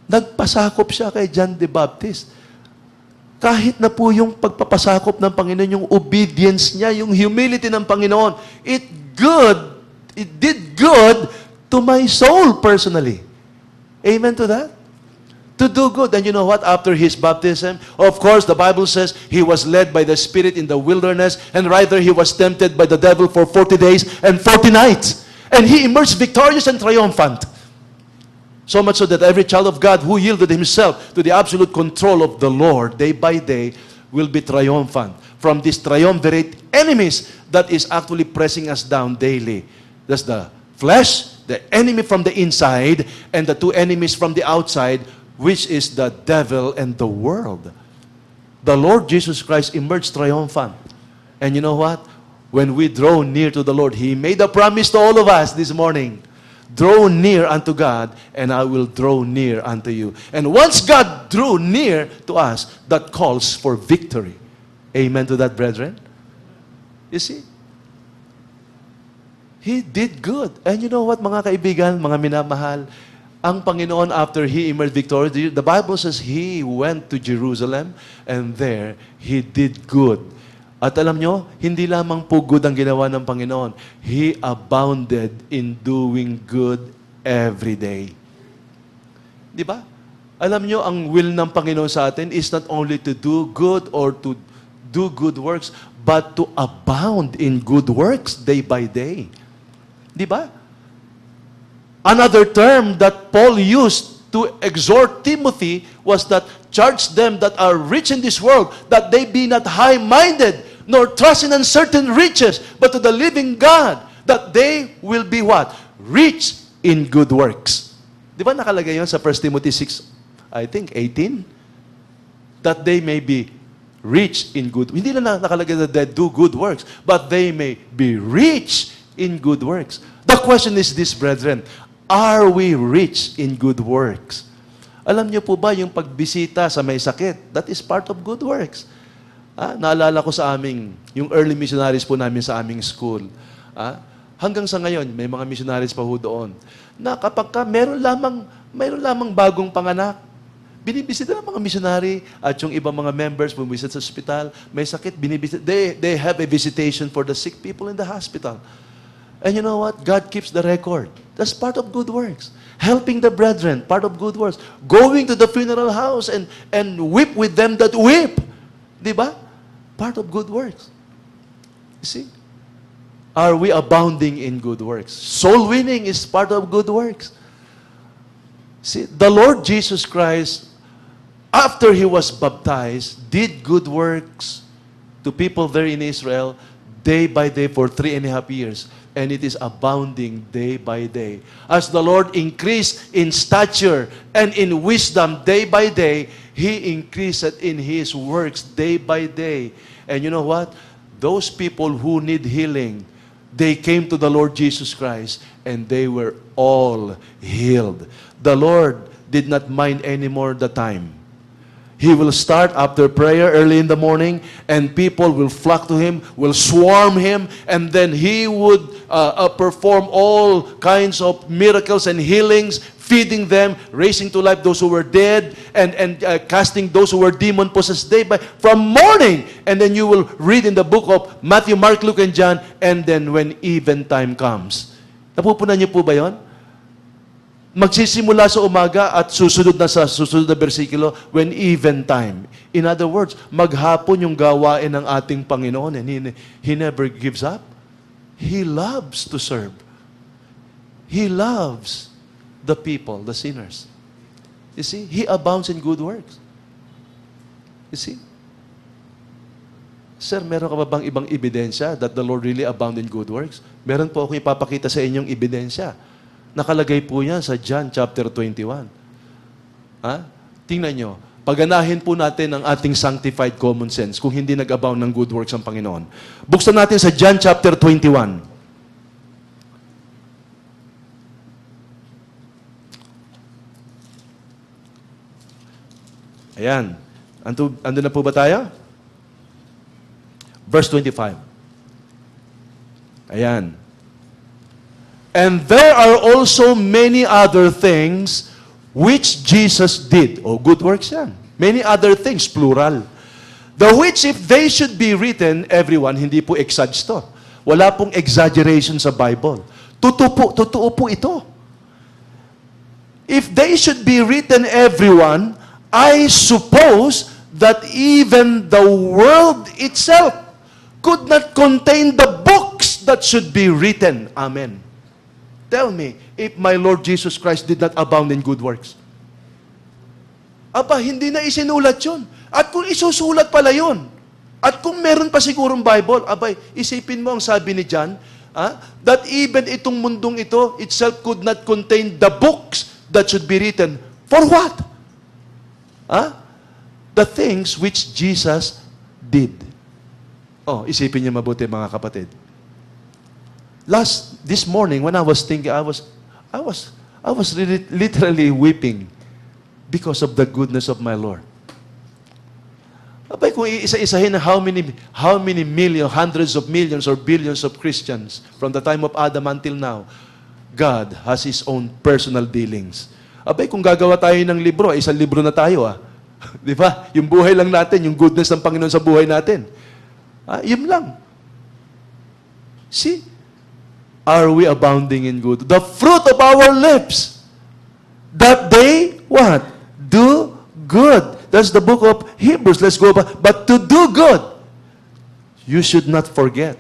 Nagpasakop siya kay John the Baptist. Kahit na po yung pagpapasakop ng Panginoon, yung obedience niya, yung humility ng Panginoon, it did good to my soul personally. Amen to that? To do good. And you know what? After his baptism, of course, the Bible says he was led by the Spirit in the wilderness, and rather he was tempted by the devil for 40 days and 40 nights. And he emerged victorious and triumphant. So much so that every child of God who yielded himself to the absolute control of the Lord day by day will be triumphant from these triumvirate enemies that is actually pressing us down daily. That's the flesh, the enemy from the inside, and the two enemies from the outside, which is the devil and the world. The Lord Jesus Christ emerged triumphant. And you know what? When we draw near to the Lord, He made a promise to all of us this morning. Draw near unto God, and I will draw near unto you. And once God drew near to us, that calls for victory. Amen to that, brethren? You see? He did good. And you know what, mga kaibigan, mga minamahal, ang Panginoon after He emerged victorious, the Bible says He went to Jerusalem and there He did good. At alam nyo, hindi lamang po good ang ginawa ng Panginoon. He abounded in doing good every day. Di ba? Alam nyo, ang will ng Panginoon sa atin is not only to do good or to do good works, but to abound in good works day by day. Di ba? Another term that Paul used to exhort Timothy was that charge them that are rich in this world, that they be not high-minded, nor trust in uncertain riches, but to the living God, that they will be what? Rich in good works. Di ba nakalagay yun sa 1 Timothy 6, I think, 18? That they may be rich in good. Hindi lang nakalagay that they do good works, but they may be rich in good works. The question is this, brethren, are we rich in good works? Alam niyo po ba yung pagbisita sa may sakit, that is part of good works. Naalala ko sa aming, yung early missionaries po namin sa aming school. Hanggang sa ngayon, may mga missionaries pa ho doon, na kapag ka meron lamang bagong panganak, binibisita ng mga missionary at yung ibang mga members bumisit sa hospital, may sakit, binibisita. They have a visitation for the sick people in the hospital. And you know what? God keeps the record. That's part of good works. Helping the brethren, part of good works. Going to the funeral house and weep with them that weep. Di ba? Part of good works. You see? Are we abounding in good works? Soul winning is part of good works. See, the Lord Jesus Christ, after He was baptized, did good works to people there in Israel day by day for 3.5 years. And it is abounding day by day. As the Lord increased in stature and in wisdom day by day, He increased in His works day by day. And you know what? Those people who need healing, they came to the Lord Jesus Christ and they were all healed. The Lord did not mind anymore the time. He will start after prayer early in the morning, and people will flock to Him, will swarm Him, and then He would perform all kinds of miracles and healings, feeding them, raising to life those who were dead, and casting those who were demon-possessed day by from morning. And then you will read in the book of Matthew, Mark, Luke, and John, and then when eventime comes. Napupunan niyo po ba yon? Magsisimula sa umaga at susunod na sa susunod na bersikulo when eventime. In other words, maghapon yung gawain ng ating Panginoon and He never gives up. He loves to serve. He loves the people, the sinners. You see, He abounds in good works. You see? Sir, meron ka ba bang ibang ebidensya that the Lord really abound in good works? Meron po akong ipapakita sa inyong ebidensya. Nakalagay po yan sa John chapter 21. Tingnan nyo. Paganahin po natin ang ating sanctified common sense kung hindi nag-abound ng good works ang Panginoon. Buksan natin sa John chapter 21. Ayan. Ando na po ba tayo? Verse 25. Ayan. And there are also many other things which Jesus did. Good works yan. Many other things, plural. The which if they should be written, everyone, hindi po exage to. Wala pong exaggeration sa Bible. Totoo po ito. If they should be written, everyone, I suppose that even the world itself could not contain the books that should be written. Amen. Tell me, if my Lord Jesus Christ did not abound in good works. Aba, hindi na isinulat yun. At kung isusulat pala yun, at kung meron pa sigurong Bible, abay, isipin mo ang sabi ni John, that even itong mundong ito itself could not contain the books that should be written. For what? The things which Jesus did. Isipin niyo mabuti mga kapatid. This morning, when I was thinking, I was really, literally weeping because of the goodness of my Lord. Abay, kung isa-isahin na how many millions, hundreds of millions, or billions of Christians from the time of Adam until now, God has His own personal dealings. Abay, kung gagawa tayo ng libro, isang libro na tayo, Di ba? Yung buhay lang natin, yung goodness ng Panginoon sa buhay natin. Yun lang. See? Are we abounding in good? The fruit of our lips, that they, what? Do good. That's the book of Hebrews. Let's go back. But to do good, you should not forget.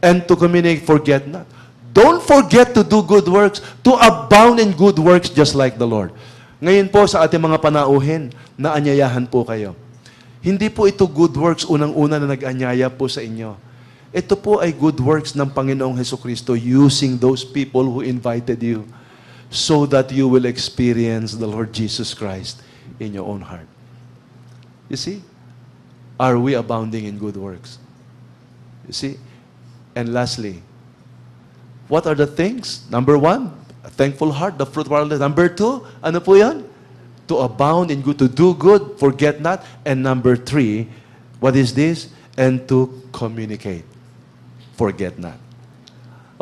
And to communicate, forget not. Don't forget to do good works, to abound in good works just like the Lord. Ngayon po sa ating mga panauhin, naanyayahan po kayo. Hindi po ito good works unang-una na nag-anyaya po sa inyo. Ito po ay good works ng Panginoong Hesukristo using those people who invited you so that you will experience the Lord Jesus Christ in your own heart. You see? Are we abounding in good works? You see? And lastly, what are the things? Number 1, a thankful heart, the fruit of our lips. Number 2, ano po yan? To abound in good, to do good, forget not. And number 3, what is this? And to communicate, forget not.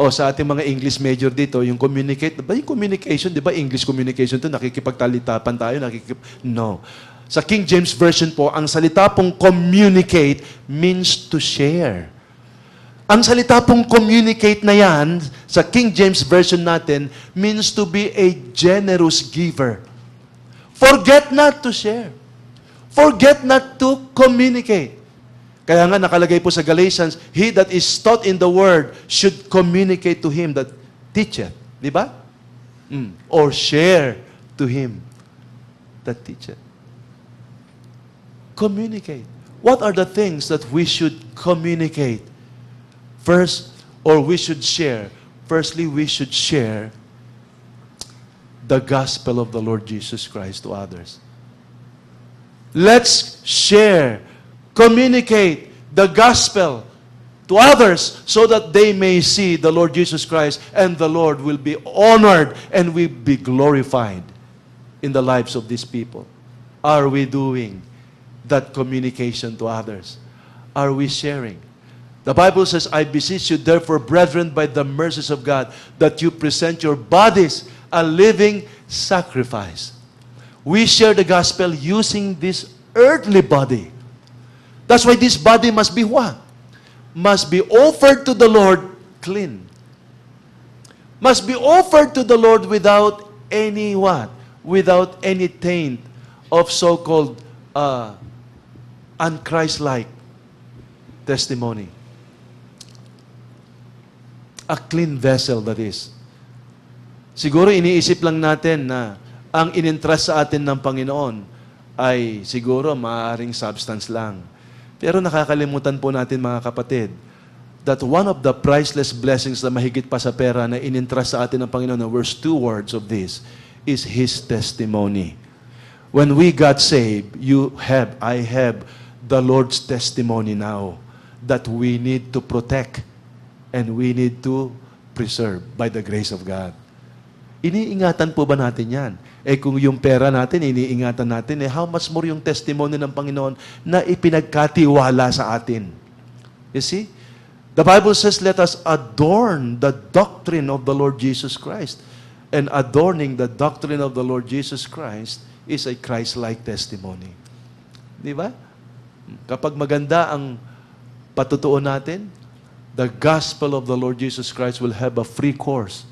Sa ating mga English major dito, yung communicate, yung communication, di ba English communication to, nakikipagtalitapan tayo, no. Sa King James Version po, ang salita pong communicate means to share. Ang salita pong communicate na yan, sa King James Version natin, means to be a generous giver. Forget not to share. Forget not to communicate. Kaya nga nakalagay po sa Galatians, he that is taught in the word should communicate to him that teacheth. Di ba? Or share to him that teacheth. Communicate. What are the things that we should communicate? First, or we should share. Firstly, we should share the gospel of the Lord Jesus Christ to others. Let's share, communicate the gospel to others so that they may see the Lord Jesus Christ and the Lord will be honored and will be glorified in the lives of these people. Are we doing that communication to others? Are we sharing? The Bible says, I beseech you, therefore, brethren, by the mercies of God, that you present your bodies a living sacrifice. We share the gospel using this earthly body. That's why this body must be what? Must be offered to the Lord clean. Must be offered to the Lord without any what? Without any taint of so-called unchrist-like testimony. A clean vessel, that is. Siguro iniisip lang natin na ang inintrust sa atin ng Panginoon ay siguro maaaring substance lang. Pero nakakalimutan po natin, mga kapatid, that one of the priceless blessings na mahigit pa sa pera na inintrust sa atin ng Panginoon, and we're stewards of this, is His testimony. When we got saved, I have the Lord's testimony now that we need to protect and we need to preserve by the grace of God. Iniingatan po ba natin yan? Kung yung pera natin, iniingatan natin, how much more yung testimony ng Panginoon na ipinagkatiwala sa atin? You see? The Bible says, let us adorn the doctrine of the Lord Jesus Christ. And adorning the doctrine of the Lord Jesus Christ is a Christ-like testimony. Di ba? Kapag maganda ang patutuon natin, the gospel of the Lord Jesus Christ will have a free course.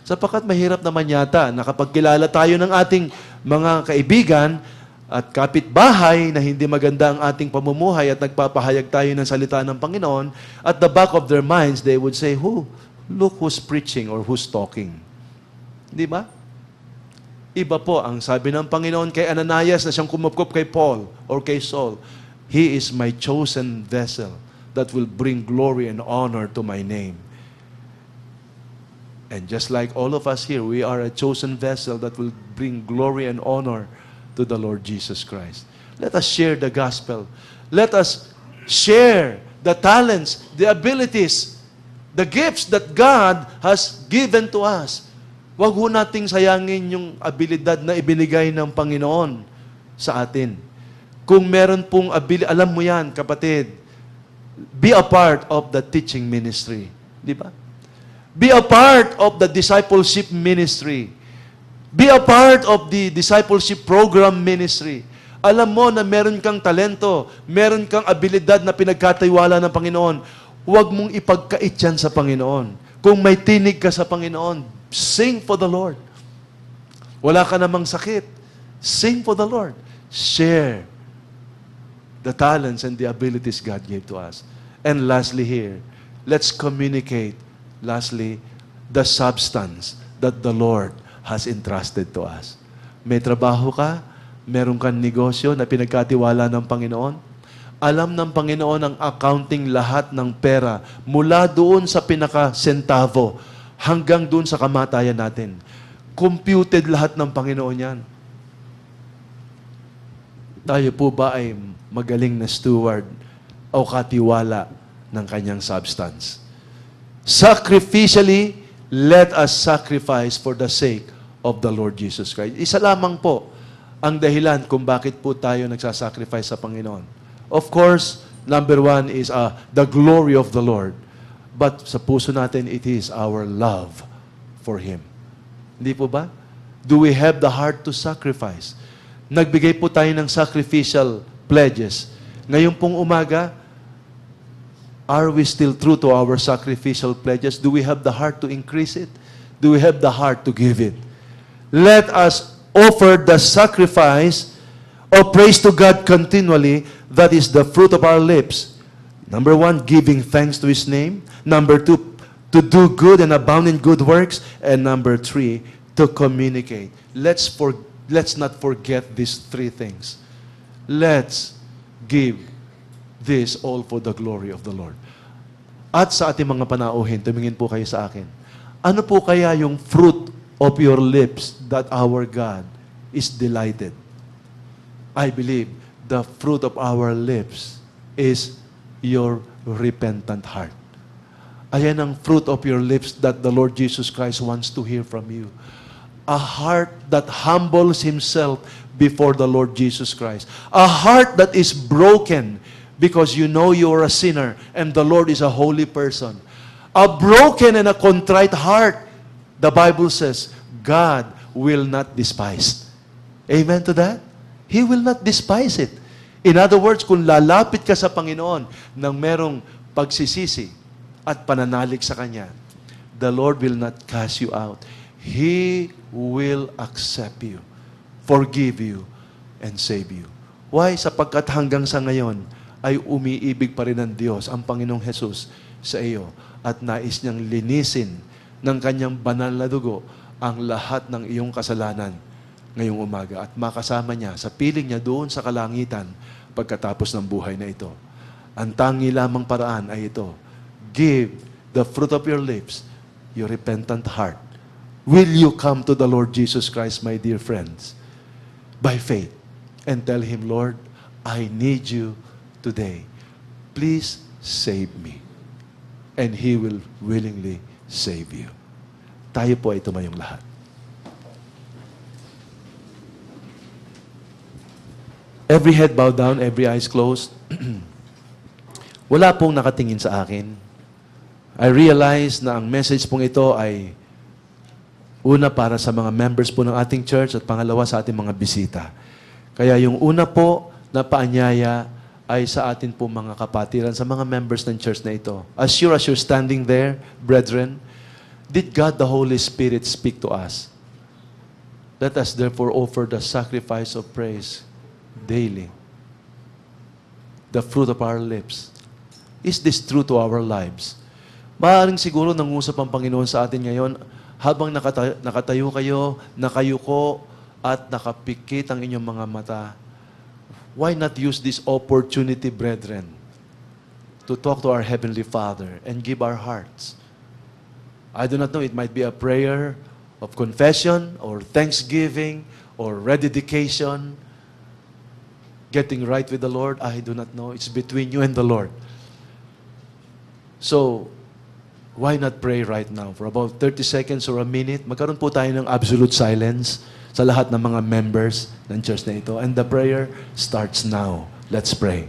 Sapagkat mahirap naman yata na kapag kilala tayo ng ating mga kaibigan at kapitbahay na hindi maganda ang ating pamumuhay at nagpapahayag tayo ng salita ng Panginoon, at the back of their minds, they would say, look who's preaching or who's talking. Di ba? Iba po ang sabi ng Panginoon kay Ananias na siyang kumupkup kay Paul or kay Saul. He is my chosen vessel that will bring glory and honor to my name. And just like all of us here, we are a chosen vessel that will bring glory and honor to the Lord Jesus Christ. Let us share the gospel. Let us share the talents, the abilities, the gifts that God has given to us. Huwag ho nating sayangin yung abilidad na ibinigay ng Panginoon sa atin. Kung meron pong abilidad, alam mo yan, kapatid, be a part of the teaching ministry. Di ba? Be a part of the discipleship ministry. Be a part of the discipleship program ministry. Alam mo na meron kang talento, meron kang abilidad na pinagkatiwala ng Panginoon. Huwag mong ipagkait yan sa Panginoon. Kung may tinig ka sa Panginoon, sing for the Lord. Wala ka namang sakit, sing for the Lord. Share the talents and the abilities God gave to us. And lastly here, let's communicate, lastly, the substance that the Lord has entrusted to us. May trabaho ka, meron kang negosyo na pinagkatiwala ng Panginoon. Alam ng Panginoon ang accounting lahat ng pera mula doon sa pinaka-sentavo hanggang doon sa kamatayan natin. Computed lahat ng Panginoon yan. Tayo po ba ay magaling na steward o katiwala ng kanyang substance? Sacrificially, let us sacrifice for the sake of the Lord Jesus Christ. Isa lamang po ang dahilan kung bakit po tayo nagsasacrifice sa Panginoon. Of course, number one is the glory of the Lord. But sa puso natin, it is our love for Him. Hindi po ba? Do we have the heart to sacrifice? Nagbigay po tayo ng sacrificial pledges. Ngayon pong umaga, are we still true to our sacrificial pledges? Do we have the heart to increase it? Do we have the heart to give it? Let us offer the sacrifice of praise to God continually. That is the fruit of our lips. Number one, giving thanks to His name. Number two, to do good and abound in good works. And number three, to communicate. Let's not forget these three things. Let's give this all for the glory of the Lord. At sa ating mga panauhin, tumingin po kayo sa akin. Ano po kaya yung fruit of your lips that our God is delighted? I believe the fruit of our lips is your repentant heart. Ayan ang fruit of your lips that the Lord Jesus Christ wants to hear from you. A heart that humbles himself before the Lord Jesus Christ. A heart that is broken because you know you are a sinner and the Lord is a holy person. A broken and a contrite heart, the Bible says, God will not despise. Amen to that? He will not despise it. In other words, kung lalapit ka sa Panginoon nang merong pagsisisi at pananalig sa Kanya, the Lord will not cast you out. He will accept you, forgive you, and save you. Why? Sapagkat hanggang sa ngayon, ay umiibig pa rin ng Diyos, ang Panginoong Jesus, sa iyo. At nais niyang linisin ng kanyang banal na dugo ang lahat ng iyong kasalanan ngayong umaga. At makasama niya sa piling niya doon sa kalangitan pagkatapos ng buhay na ito. Ang tangi lamang paraan ay ito. Give the fruit of your lips, your repentant heart. Will you come to the Lord Jesus Christ, my dear friends, by faith, and tell Him, Lord, I need you today. Please save me. And He will willingly save you. Tayo po ay tumayong lahat. Every head bowed down, every eyes closed. Wala pong nakatingin sa akin. I realize na ang message pong ito ay una para sa mga members po ng ating church at pangalawa sa ating mga bisita. Kaya yung una po na paanyaya ay sa atin po mga kapatiran, sa mga members ng church na ito. As sure as you're standing there, brethren, did God the Holy Spirit speak to us? Let us therefore offer the sacrifice of praise daily. The fruit of our lips. Is this true to our lives? Maaaring siguro nangusap ang Panginoon sa atin ngayon, habang nakatayo kayo, nakayuko, at nakapikit ang inyong mga mata. Why not use this opportunity, brethren, to talk to our Heavenly Father and give our hearts? I do not know, it might be a prayer of confession or thanksgiving or rededication, getting right with the Lord. I do not know. It's between you and the Lord. So, why not pray right now for about 30 seconds or a minute? Magkaroon po tayo ng absolute silence sa lahat ng mga members ng church na ito. And the prayer starts now. Let's pray.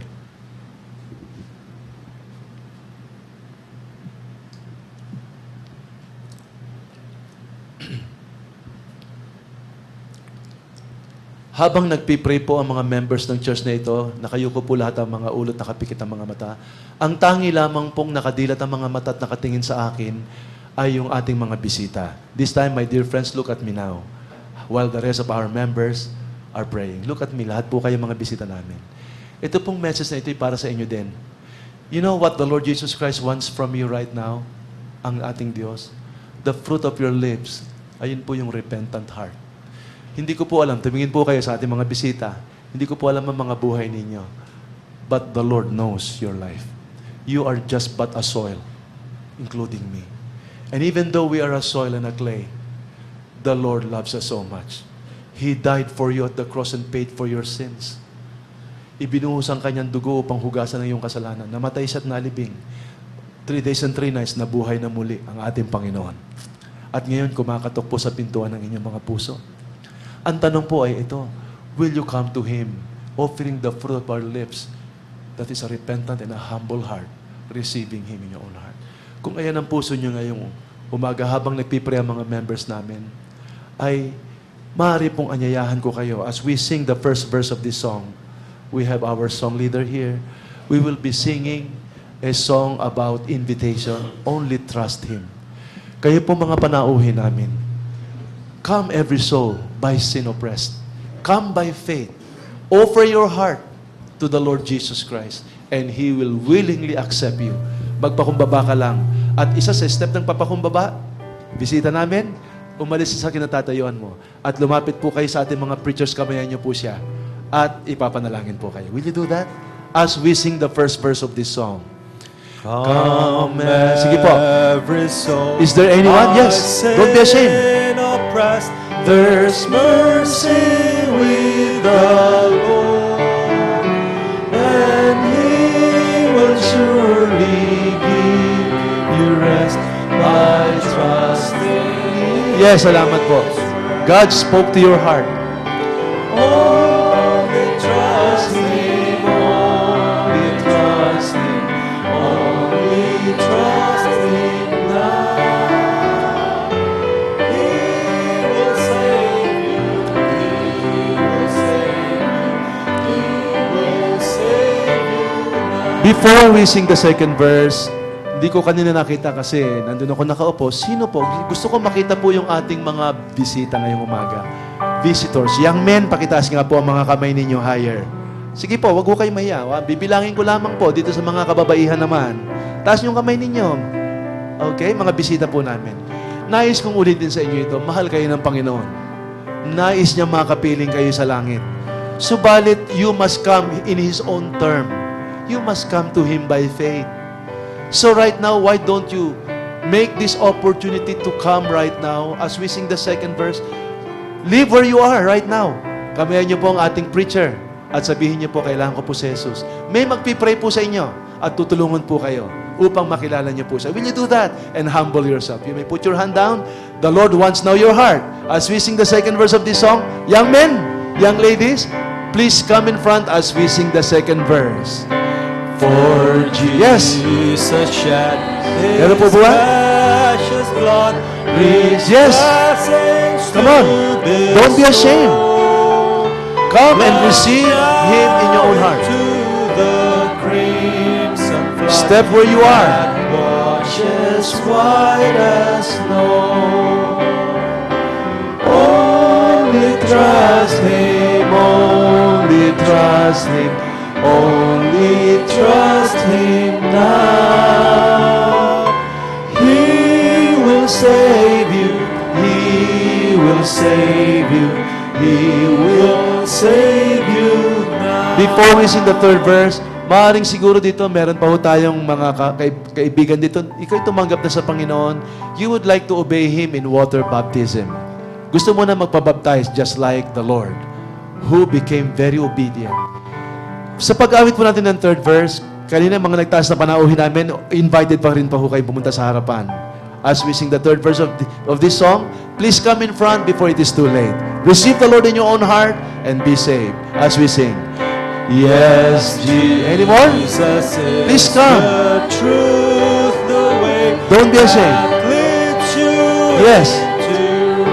Habang nagpipray po ang mga members ng church na ito, nakayuko po lahat ang mga ulot, nakapikit ang mga mata. Ang tangi lamang pong nakadilat ang mga mata at nakatingin sa akin ay yung ating mga bisita. This time, my dear friends, look at me now. While the rest of our members are praying. Look at me, lahat po kayo mga bisita namin. Ito pong message na ito ay para sa inyo din. You know what the Lord Jesus Christ wants from you right now? Ang ating Diyos. The fruit of your lips. Ayun po yung repentant heart. Hindi ko po alam, tumingin po kayo sa ating mga bisita. Hindi ko po alam ang mga buhay ninyo. But the Lord knows your life. You are just but a soil, including me. And even though we are a soil and a clay, the Lord loves us so much. He died for you at the cross and paid for your sins. Ibinuhos ang kanyang dugo upang hugasan ang iyong kasalanan. Namatay siya at nalibing. 3 days and 3 nights, nabuhay na muli ang ating Panginoon. At ngayon, kumakatok po sa pintuan ng inyong mga puso. Ang tanong po ay ito, will you come to Him, offering the fruit of our lips, that is a repentant and a humble heart, receiving Him in your own heart. Kung ayan ang puso nyo ngayong umaga, habang nagpipray ang mga members namin, ay maaari pong anyayahan ko kayo as we sing the first verse of this song. We have our song leader here. We will be singing a song about invitation. Only trust Him. Kayo po mga panauhin namin. Come every soul by sin oppressed. Come by faith. Offer your heart to the Lord Jesus Christ and He will willingly accept you. Magpakumbaba ka lang. At isa sa step ng papakumbaba, bisita namin, umalis sa kinatatayuan mo. At lumapit po kayo sa ating mga preachers, kamayan niyo po siya. At ipapanalangin po kayo. Will you do that? As we sing the first verse of this song. Come, sige po. Every soul. Is there anyone? Yes. Don't be ashamed. Oppressed, there's mercy with the Lord, and He will surely give you rest by trusting. Yes, salamat po. God spoke to your heart. Only trust Him, only trust Him, only trust Him now. He will save you, He will save you, He will save you now. Before we sing the second verse, hindi ko kanina nakita kasi nandun ako nakaupo. Sino po? Gusto ko makita po yung ating mga bisita ngayong umaga. Visitors. Young men, pakitaas nga po ang mga kamay ninyo higher. Sige po, wag ko kayo mahiya. Bibilangin ko lamang po dito sa mga kababaihan naman. Taas yung kamay ninyo. Okay? Mga bisita po namin. Nais kong ulitin sa inyo ito, mahal kayo ng Panginoon. Nais niya makapiling kayo sa langit. Subalit, you must come in His own term. You must come to Him by faith. So right now, why don't you make this opportunity to come right now as we sing the second verse? Live where you are right now. Kamayan niyo po ang ating preacher at sabihin niyo po, kailangan ko po si Jesus. May magpipray po sa inyo at tutulungan po kayo upang makilala niyo po siya. Will you do that? And humble yourself. You may put your hand down. The Lord wants now your heart. As we sing the second verse of this song, young men, young ladies, please come in front as we sing the second verse. For Yes. Jesus shed Meron po His ba? precious blood, Yes. blessings Come on. to this Don't be ashamed. soul. Come and receive Him in your own heart. To the crimson flood Step where you are. that washes white as snow. Only trust Him, Only trust Him. only trust Him now. He will save you, He will save you, He will save you now. Before we sing the third verse, maaaring siguro dito, meron pa ho tayong mga kaibigan dito. Ikaw tumanggap na sa Panginoon. You would like to obey Him in water baptism. Gusto mo na magpabaptize just like the Lord, who became very obedient. Sa pag-awit po natin ng third verse, kanina mga nagtaas na panauhin namin, invited pa rin pa ho kayo pumunta sa harapan. As we sing the third verse of this song, please come in front before it is too late. Receive the Lord in your own heart and be saved as we sing. Yes, Jesus. Any more? Please come. The truth, the way Don't be ashamed. that leads you Yes. to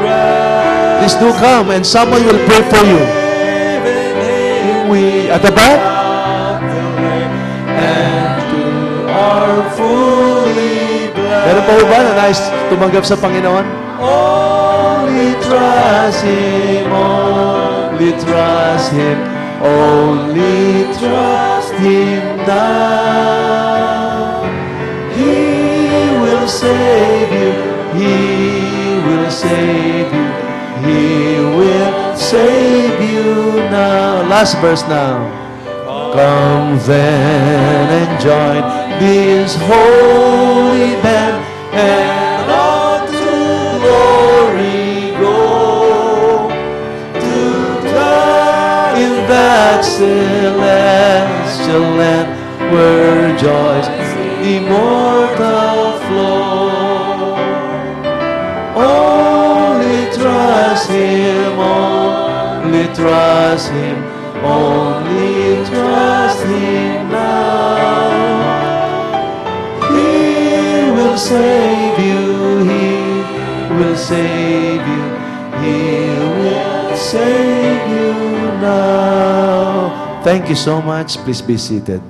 rest. Please do come and someone will pray for you. we, at the back, and to our fully blessed. meron pa ho ba na nais tumanggap sa Panginoon? Only trust Him, Only trust Him, only trust Him now. He will save you, He will save you, He will save you now. Last verse now. Come then and join this holy band and on to glory go, to die in that celestial land where joys immortal flow. Only trust Him, only trust Him, only trust Him now. He will save you, He will save you, He will save you now. Thank you so much. Please be seated.